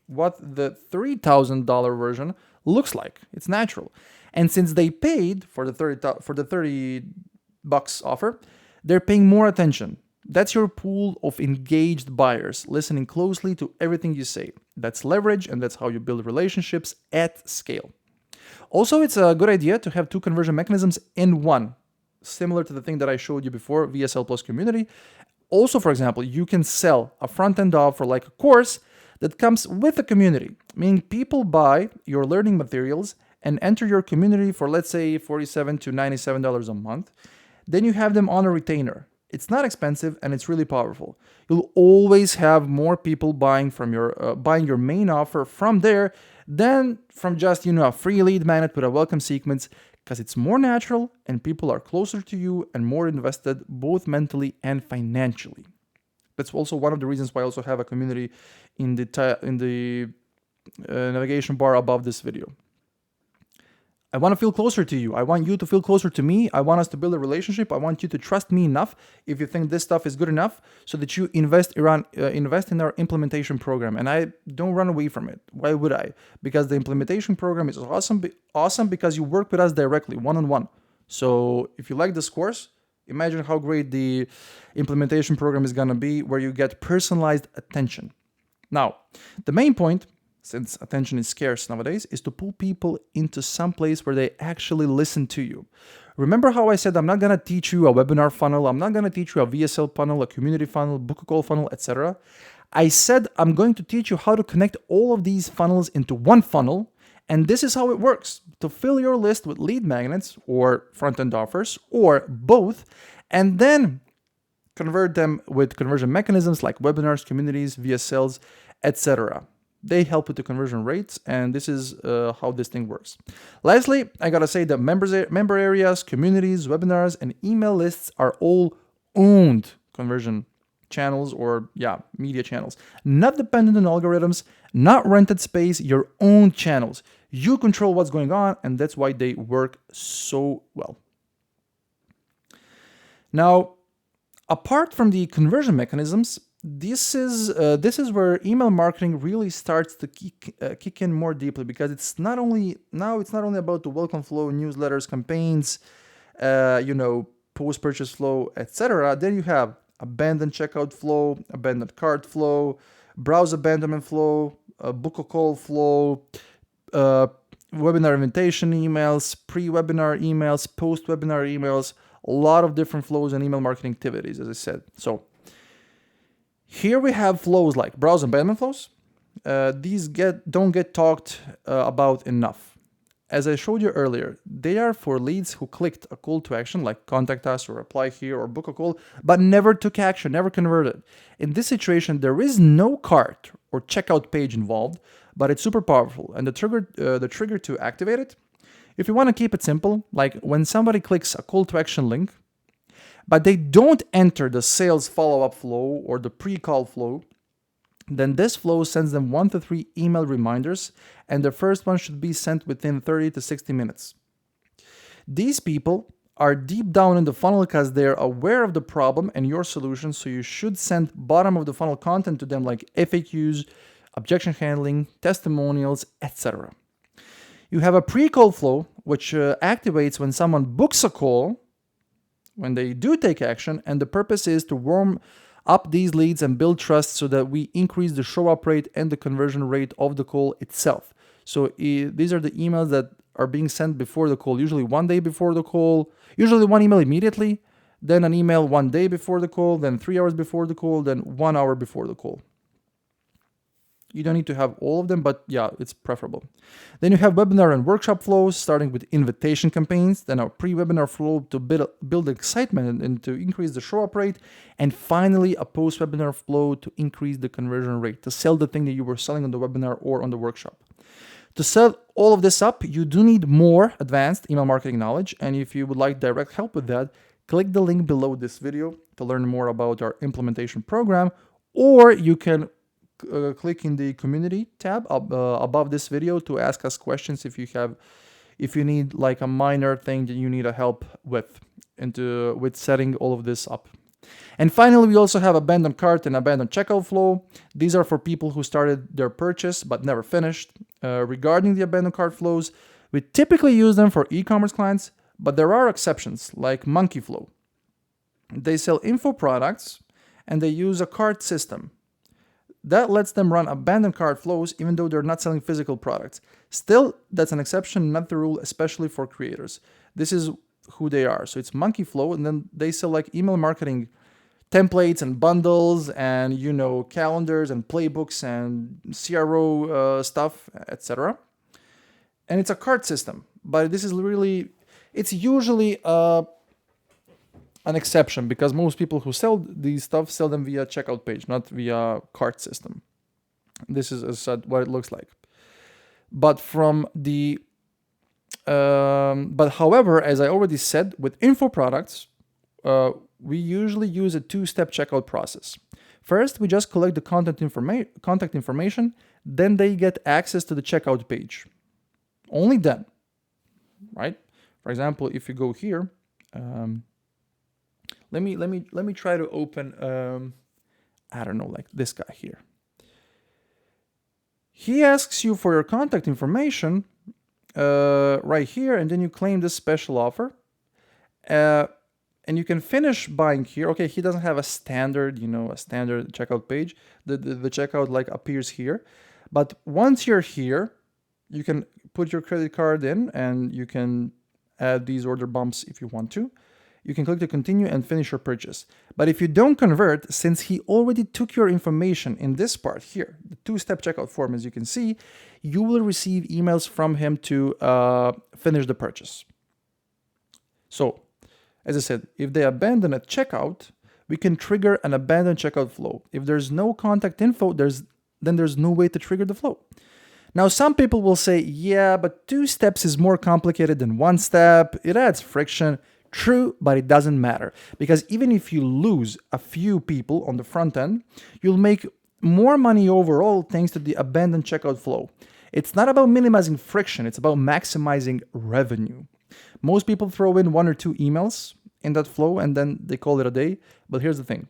$3,000 version looks like. It's natural. And since they paid for the $30 offer, they're paying more attention. That's your pool of engaged buyers, listening closely to everything you say. That's leverage, and that's how you build relationships at scale. Also, it's a good idea to have two conversion mechanisms in one, similar to the thing that I showed you before, VSL plus community. Also, for example, you can sell a front-end offer like a course that comes with a community, meaning people buy your learning materials and enter your community for, let's say, $47 to $97 a month. Then you have them on a retainer. It's not expensive and it's really powerful. You'll always have more people buying from buying your main offer from there than from just a free lead magnet with a welcome sequence, because it's more natural and people are closer to you and more invested both mentally and financially. That's also one of the reasons why I also have a community in the navigation bar above this video. I want to feel closer to you. I want you to feel closer to me. I want us to build a relationship. I want you to trust me enough if you think this stuff is good enough so that you invest in our implementation program. And I don't run away from it. Why would I? Because the implementation program is awesome because you work with us directly, one-on-one. So if you like this course, imagine how great the implementation program is going to be, where you get personalized attention. Now, the main point, since attention is scarce nowadays, is to pull people into some place where they actually listen to you. Remember how I said I'm not going to teach you a webinar funnel, I'm not going to teach you a VSL funnel, a community funnel, book a call funnel, etc. I said I'm going to teach you how to connect all of these funnels into one funnel, and this is how it works. To fill your list with lead magnets or front-end offers or both, and then convert them with conversion mechanisms like webinars, communities, VSLs, etc. They help with the conversion rates, and this is how this thing works. Lastly, I gotta say that member areas, communities, webinars, and email lists are all owned conversion channels or media channels. Not dependent on algorithms, not rented space, your own channels. You control what's going on, and that's why they work so well. Now, apart from the conversion mechanisms, This is where email marketing really starts to kick in more deeply, because it's not only about the welcome flow, newsletters, campaigns, post purchase flow, etc. Then you have abandoned checkout flow, abandoned cart flow, browse abandonment flow, book a call flow, uh, webinar invitation emails, pre-webinar emails, post-webinar emails, a lot of different flows and email marketing activities, as I said. So here we have flows like browse abandonment flows. These don't get talked about enough. As I showed you earlier, they are for leads who clicked a call to action like contact us or apply here or book a call, but never took action, never converted. In this situation, there is no cart or checkout page involved, but it's super powerful. And the trigger to activate it, if you want to keep it simple, like when somebody clicks a call to action link, but they don't enter the sales follow-up flow or the pre-call flow, then this flow sends them 1 to 3 email reminders, and the first one should be sent within 30 to 60 minutes. These people are deep down in the funnel because they're aware of the problem and your solution, so you should send bottom of the funnel content to them like FAQs, objection handling, testimonials, etc. You have a pre-call flow, which activates when someone books a call, when they do take action, and the purpose is to warm up these leads and build trust so that we increase the show up rate and the conversion rate of the call itself. So these are the emails that are being sent before the call, usually 1 day before the call, usually one email immediately, then an email 1 day before the call, then 3 hours before the call, then 1 hour before the call. You don't need to have all of them, but yeah, it's preferable. Then you have webinar and workshop flows, starting with invitation campaigns, then a pre-webinar flow to build excitement and to increase the show-up rate, and finally a post-webinar flow to increase the conversion rate, to sell the thing that you were selling on the webinar or on the workshop. To set all of this up, you do need more advanced email marketing knowledge, and if you would like direct help with that, click the link below this video to learn more about our implementation program, or you can click in the community tab above this video to ask us questions if you need like a minor thing that you need a help with setting all of this up. And finally, we also have abandoned cart and abandoned checkout flow. These are for people who started their purchase but never finished. Regarding the abandoned cart flows, we typically use them for e-commerce clients, but there are exceptions like Monkey Flow. They sell info products and they use a cart system. That lets them run abandoned cart flows even though they're not selling physical products. Still, that's an exception, not the rule, especially for creators. This is who they are. So it's Monkey Flow, and then they sell like email marketing templates and bundles and calendars and playbooks and CRO stuff, etc. And it's a cart system, but it's usually an exception, because most people who sell these stuff sell them via checkout page, not via cart system. This is what it looks like. But however, as I already said, with info products, we usually use a 2-step checkout process. First, we just collect the contact information, then they get access to the checkout page. Only then, right? For example, if you go here, let me try to open I don't know, like this guy here. He asks you for your contact information right here, and then you claim this special offer. And you can finish buying here. Okay, he doesn't have a standard, a standard checkout page. The checkout like appears here. But once you're here, you can put your credit card in and you can add these order bumps if you want to. You can click to continue and finish your purchase. But if you don't convert, since he already took your information in this part here, the 2-step checkout form, as you can see, you will receive emails from him to finish the purchase. So, as I said, if they abandon at checkout, we can trigger an abandoned checkout flow. If there's no contact info, then there's no way to trigger the flow. Now, some people will say, yeah, but 2 steps is more complicated than 1 step. It adds friction. True, but it doesn't matter, because even if you lose a few people on the front end, you'll make more money overall thanks to the abandoned checkout flow. It's not about minimizing friction, it's about maximizing revenue. Most people throw in 1 or 2 emails in that flow and then they call it a day. But here's the thing.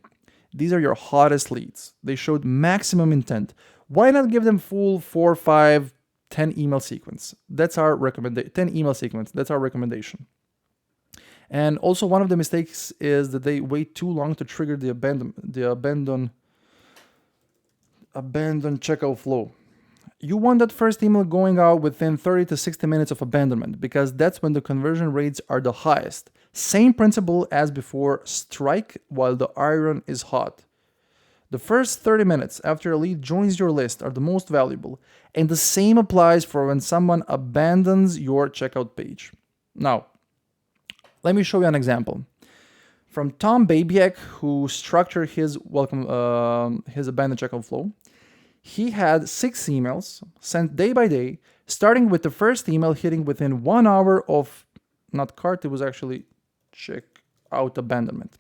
These are your hottest leads. They showed maximum intent. Why not give them full 4, 5, 10 email sequence? That's our recommendation. 10 email sequence. That's our recommendation. And also one of the mistakes is that they wait too long to trigger the abandon checkout flow. You want that first email going out within 30 to 60 minutes of abandonment, because that's when the conversion rates are the highest. Same principle as before, strike while the iron is hot. The first 30 minutes after a lead joins your list are the most valuable, and the same applies for when someone abandons your checkout page. Now, let me show you an example. From Tom Babiak, who structured his abandoned checkout flow. He had 6 emails sent day by day, starting with the first email hitting within 1 hour of not cart, it was actually check out abandonment.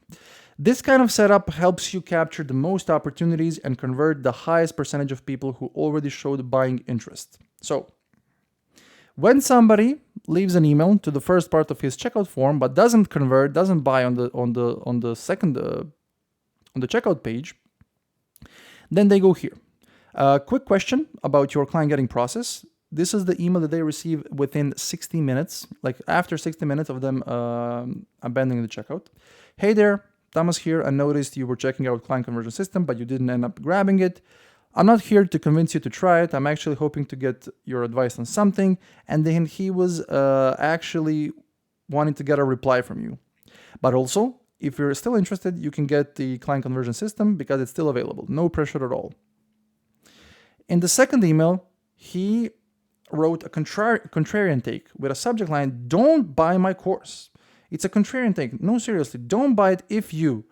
This kind of setup helps you capture the most opportunities and convert the highest percentage of people who already showed buying interest. So, when somebody leaves an email to the first part of his checkout form but doesn't convert, doesn't buy on the checkout page, then they go here. Quick question about your client getting process. This is the email that they receive within 60 minutes, like after 60 minutes of them abandoning the checkout. Hey there, Thomas here. I noticed you were checking out client conversion system, but you didn't end up grabbing it. I'm not here to convince you to try it. I'm actually hoping to get your advice on something. And then he was actually wanting to get a reply from you. But also, if you're still interested, you can get the client conversion system because it's still available. No pressure at all. In the second email, he wrote a contrarian take with a subject line, "Don't buy my course." It's a contrarian take. No, seriously, don't buy it if you.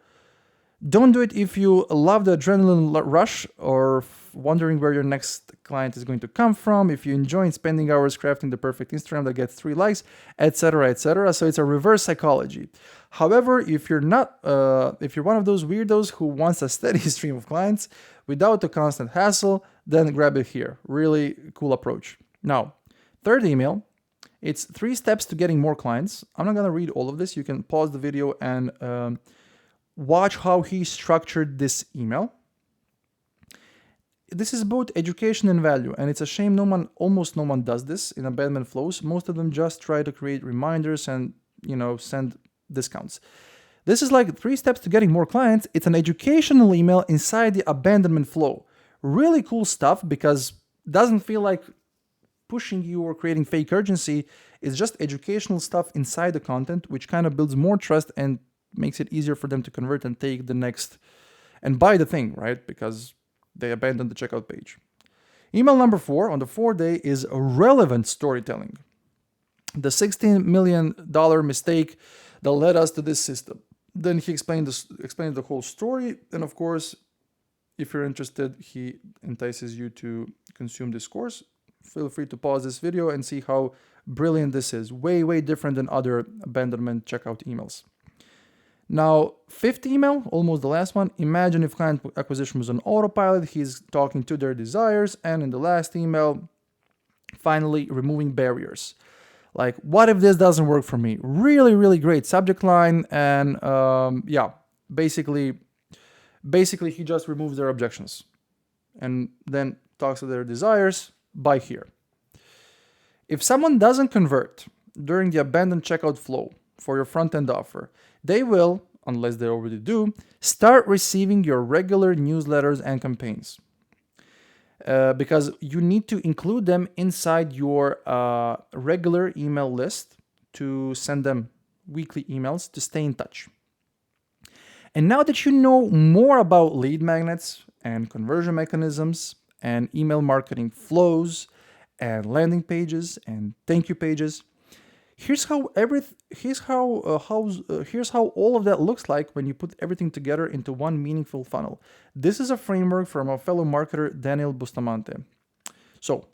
Don't do it if you love the adrenaline rush or wondering where your next client is going to come from, if you enjoy spending hours crafting the perfect Instagram that gets 3 likes, etc., etc. So it's a reverse psychology. However, if you're not, if you're one of those weirdos who wants a steady stream of clients without the constant hassle, then grab it here. Really cool approach. Now, third email, it's 3 steps to getting more clients. I'm not going to read all of this. You can pause the video and watch how he structured this email. This is both education and value, and it's a shame almost no one does this in abandonment flows. Most of them just try to create reminders and, send discounts. This is like 3 steps to getting more clients. It's an educational email inside the abandonment flow. Really cool stuff because it doesn't feel like pushing you or creating fake urgency. It's just educational stuff inside the content, which kind of builds more trust and makes it easier for them to convert and take the next and buy the thing, right? Because they abandoned the checkout page. Email number 4 on the 4th day is relevant storytelling. The $16 million mistake that led us to this system. Then he explained the whole story. And of course, if you're interested, he entices you to consume this course. Feel free to pause this video and see how brilliant this is. Way, way different than other abandonment checkout emails. Now, 5th email, almost the last one. Imagine if client acquisition was on autopilot. He's talking to their desires. And in the last email, finally removing barriers. Like, what if this doesn't work for me? Really, really great subject line. And basically he just removes their objections. And then talks to their desires. Buy here. If someone doesn't convert during the abandoned checkout flow for your front-end offer, they will, unless they already do, start receiving your regular newsletters and campaigns. Because you need to include them inside your regular email list to send them weekly emails to stay in touch. And now that you know more about lead magnets and conversion mechanisms and email marketing flows and landing pages and thank you pages, here's how all of that looks like when you put everything together into one meaningful funnel. This is a framework from a fellow marketer, Daniel Bustamante. So,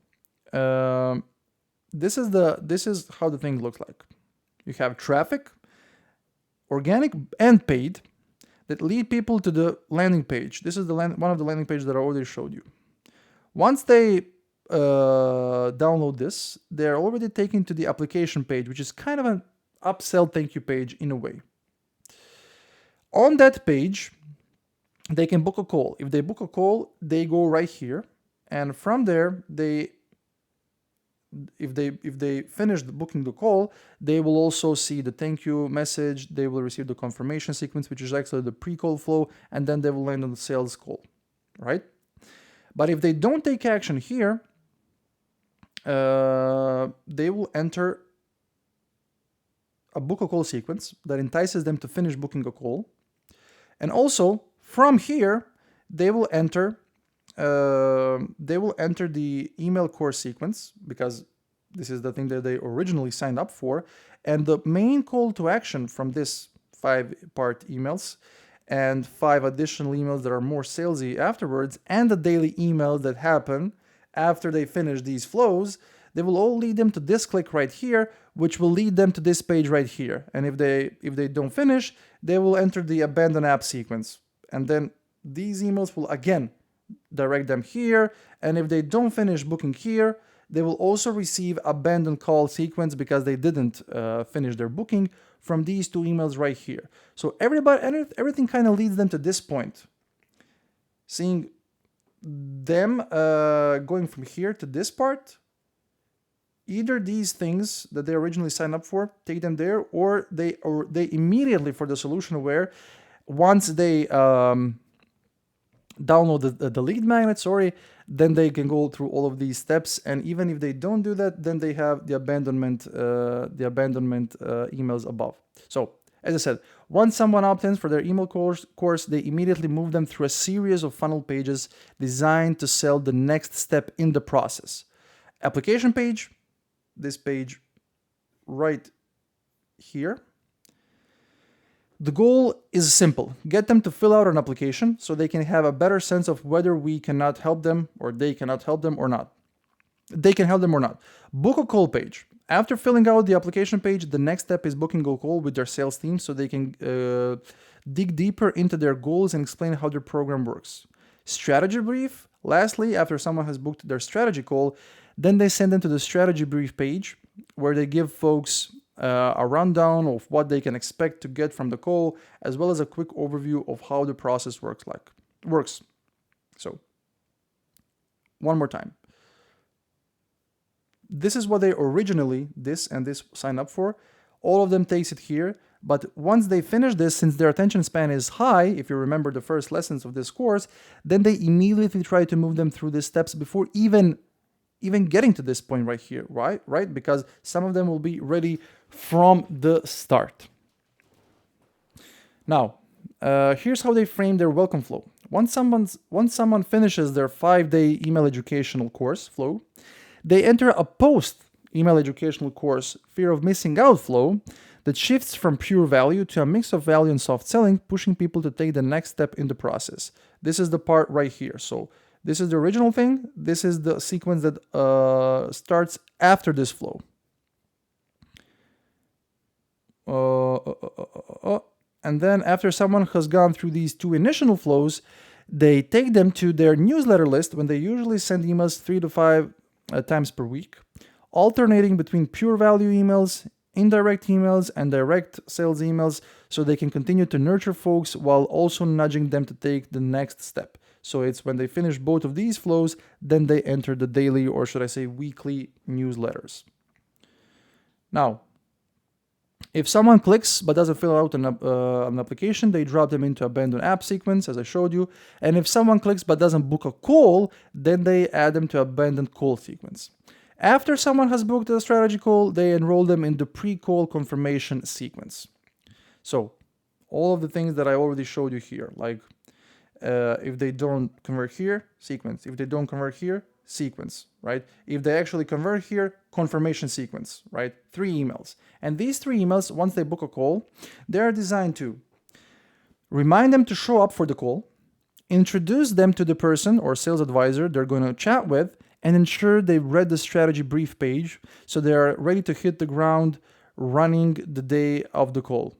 this is how the thing looks like. You have traffic, organic and paid, that lead people to the landing page. This is one of the landing pages that I already showed you. Once they download this, they're already taken to the application page, which is kind of an upsell thank you page in a way. On that page, they can book a call. If they book a call, they go right here, and from there, if they finish booking the call, they will also see the thank you message. They will receive the confirmation sequence, which is actually the pre-call flow, and then they will land on the sales call, right? But if they don't take action here, they will enter a book a call sequence that entices them to finish booking a call, and also from here they will enter the email course sequence, because this is the thing that they originally signed up for, and the main call to action from this 5-part emails and 5 additional emails that are more salesy afterwards, and the daily emails that happen after they finish these flows, they will all lead them to this click right here, which will lead them to this page right here. And if they don't finish, they will enter the abandon app sequence, and then these emails will again direct them here. And if they don't finish booking here, they will also receive abandon call sequence because they didn't finish their booking from these 2 emails right here. So everything kind of leads them to this point. Seeing them going from here to this part, either these things that they originally signed up for take them there, or they immediately, for the solution aware, once they download the lead magnet, then they can go through all of these steps. And even if they don't do that, then they have the abandonment emails above. So as I said, once someone opts for their email course, they immediately move them through a series of funnel pages designed to sell the next step in the process. Application page, this page right here. The goal is simple: get them to fill out an application so they can have a better sense of whether we cannot help them, or they cannot help them or not. They can help them or not. Book a call page. After filling out the application page, the next step is booking a call with their sales team so they can dig deeper into their goals and explain how their program works. Strategy brief. Lastly, after someone has booked their strategy call, then they send them to the strategy brief page, where they give folks a rundown of what they can expect to get from the call, as well as a quick overview of how the process works. So, one more time. This is what they originally, this signed up for. All of them takes it here. But once they finish this, since their attention span is high, if you remember the first lessons of this course, then they immediately try to move them through the steps before even getting to this point right here, right? Because some of them will be ready from the start. Now, here's how they frame their welcome flow. Once someone finishes their 5-day email educational course flow, they enter a post-email educational course fear of missing out flow that shifts from pure value to a mix of value and soft selling, pushing people to take the next step in the process. This is the part right here. So this is the original thing. This is the sequence that starts after this flow. And then after someone has gone through these 2 initial flows, they take them to their newsletter list, when they usually send emails 3 to 5 times per week, alternating between pure value emails, indirect emails, and direct sales emails, so they can continue to nurture folks while also nudging them to take the next step. So it's when they finish both of these flows, then they enter the daily, or should I say weekly, newsletters. Now, if someone clicks but doesn't fill out an application, they drop them into abandon app sequence, as I showed you. And if someone clicks but doesn't book a call, then they add them to abandon call sequence. After someone has booked a strategy call, they enroll them in the pre-call confirmation sequence. So all of the things that I already showed you here, like if they don't convert here, sequence. If they don't convert here, sequence, right? If they actually convert here, confirmation sequence, right? 3 emails. And these 3 emails, once they book a call, they are designed to remind them to show up for the call, introduce them to the person or sales advisor they're going to chat with, and ensure they've read the strategy brief page so they are ready to hit the ground running the day of the call.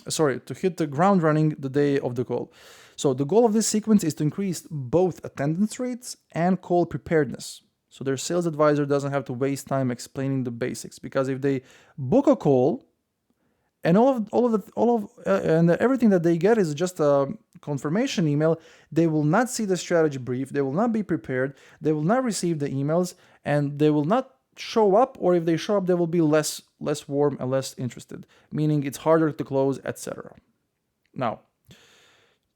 To hit the ground running the day of the call. So the goal of this sequence is to increase both attendance rates and call preparedness. So their sales advisor doesn't have to waste time explaining the basics, because if they book a call and everything that they get is just a confirmation email. They will not see the strategy brief. They will not be prepared. They will not receive the emails, and they will not show up, or if they show up, they will be less warm and less interested, meaning it's harder to close, etc. Now,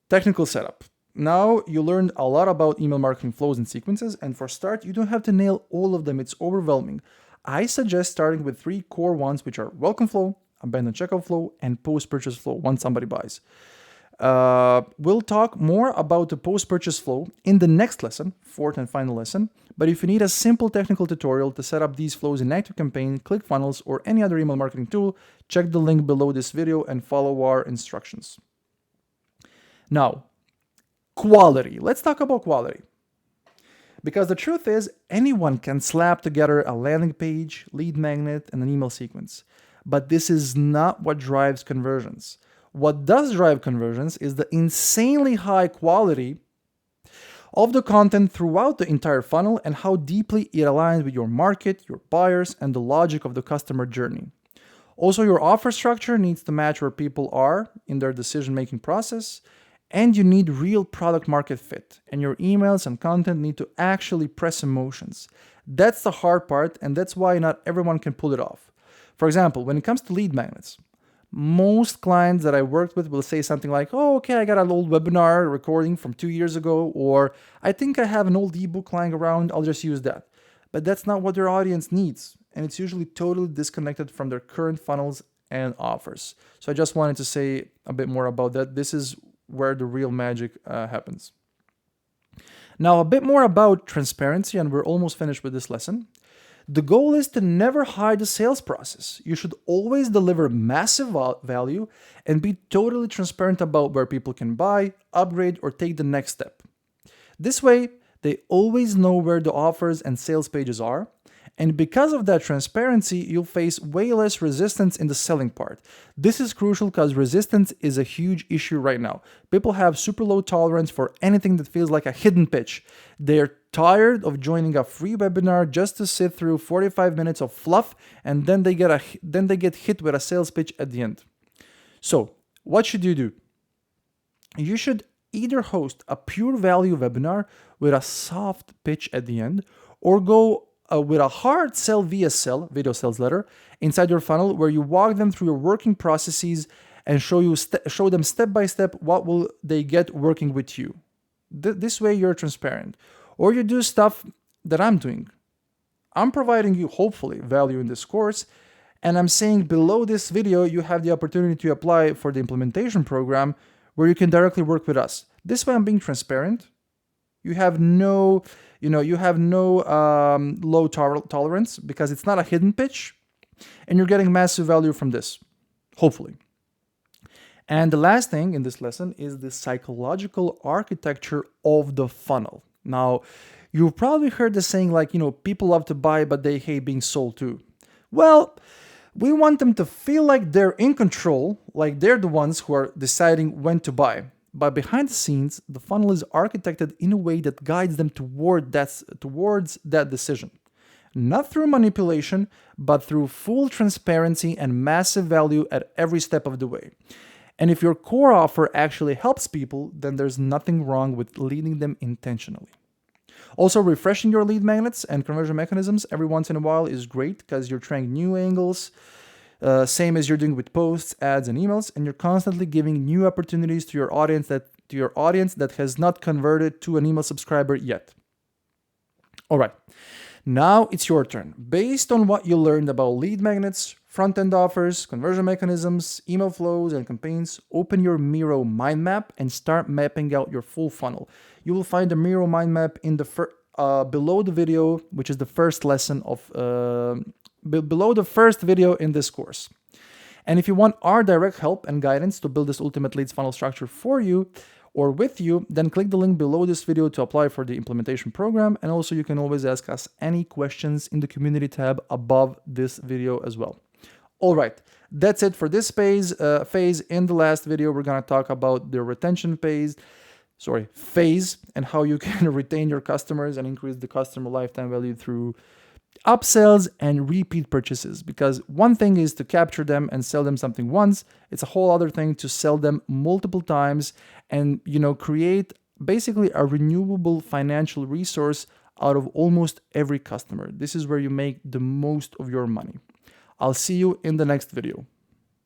technical setup. Now you learned a lot about email marketing flows and sequences, and for start, you don't have to nail all of them. It's overwhelming. I suggest starting with 3 core ones, which are welcome flow, abandoned checkout flow, and post-purchase flow once somebody buys. We'll talk more about the post-purchase flow in the next lesson, fourth and final lesson. But if you need a simple technical tutorial to set up these flows in ActiveCampaign, ClickFunnels, or any other email marketing tool, check the link below this video and follow our instructions. Now, quality. Let's talk about quality. Because the truth is, anyone can slap together a landing page, lead magnet, and an email sequence. But this is not what drives conversions. What does drive conversions is the insanely high quality of the content throughout the entire funnel and how deeply it aligns with your market, your buyers, and the logic of the customer journey. Also, your offer structure needs to match where people are in their decision-making process, and you need real product market fit, and your emails and content need to actually press emotions. That's the hard part, and that's why not everyone can pull it off. For example, when it comes to lead magnets, most clients that I worked with will say something like, oh, okay, I got an old webinar recording from 2 years ago, or I think I have an old ebook lying around, I'll just use that. But that's not what their audience needs, and it's usually totally disconnected from their current funnels and offers. So I just wanted to say a bit more about that. This is where the real magic happens. Now, a bit more about transparency, and we're almost finished with this lesson. The goal is to never hide the sales process. You should always deliver massive value and be totally transparent about where people can buy, upgrade, or take the next step. This way, they always know where the offers and sales pages are. And because of that transparency, you'll face way less resistance in the selling part. This is crucial because resistance is a huge issue right now. People have super low tolerance for anything that feels like a hidden pitch. They're tired of joining a free webinar just to sit through 45 minutes of fluff, and then they get hit with a sales pitch at the end. So, what should you do? You should either host a pure value webinar with a soft pitch at the end, or go with a hard sell via sell, video sales letter, inside your funnel, where you walk them through your working processes and show them step by step what will they get working with you. This way you're transparent. Or you do stuff that I'm doing. I'm providing you, hopefully, value in this course, and I'm saying below this video you have the opportunity to apply for the implementation program where you can directly work with us. This way I'm being transparent. You have no low tolerance because it's not a hidden pitch, and you're getting massive value from this, hopefully. And the last thing in this lesson is the psychological architecture of the funnel. Now, you've probably heard the saying like, people love to buy, but they hate being sold to. Well, we want them to feel like they're in control, like they're the ones who are deciding when to buy. But behind the scenes, the funnel is architected in a way that guides them towards that decision. Not through manipulation, but through full transparency and massive value at every step of the way. And if your core offer actually helps people, then there's nothing wrong with leading them intentionally. Also, refreshing your lead magnets and conversion mechanisms every once in a while is great because you're trying new angles, same as you're doing with posts, ads, and emails, and you're constantly giving new opportunities to your audience that has not converted to an email subscriber yet. All right, now it's your turn. Based on what you learned about lead magnets, front-end offers, conversion mechanisms, email flows, and campaigns, open your Miro mind map and start mapping out your full funnel. You will find the Miro mind map in the below the video, which is the first lesson of below the first video in this course. And if you want our direct help and guidance to build this ultimate leads funnel structure for you or with you, then click the link below this video to apply for the implementation program. And also you can always ask us any questions in the community tab above this video as well. All right, that's it for this phase. In the last video, we're gonna talk about the retention phase, and how you can retain your customers and increase the customer lifetime value through upsells and repeat purchases, because one thing is to capture them and sell them something once. It's a whole other thing to sell them multiple times and create basically a renewable financial resource out of almost every customer. This is where you make the most of your money. I'll see you in the next video.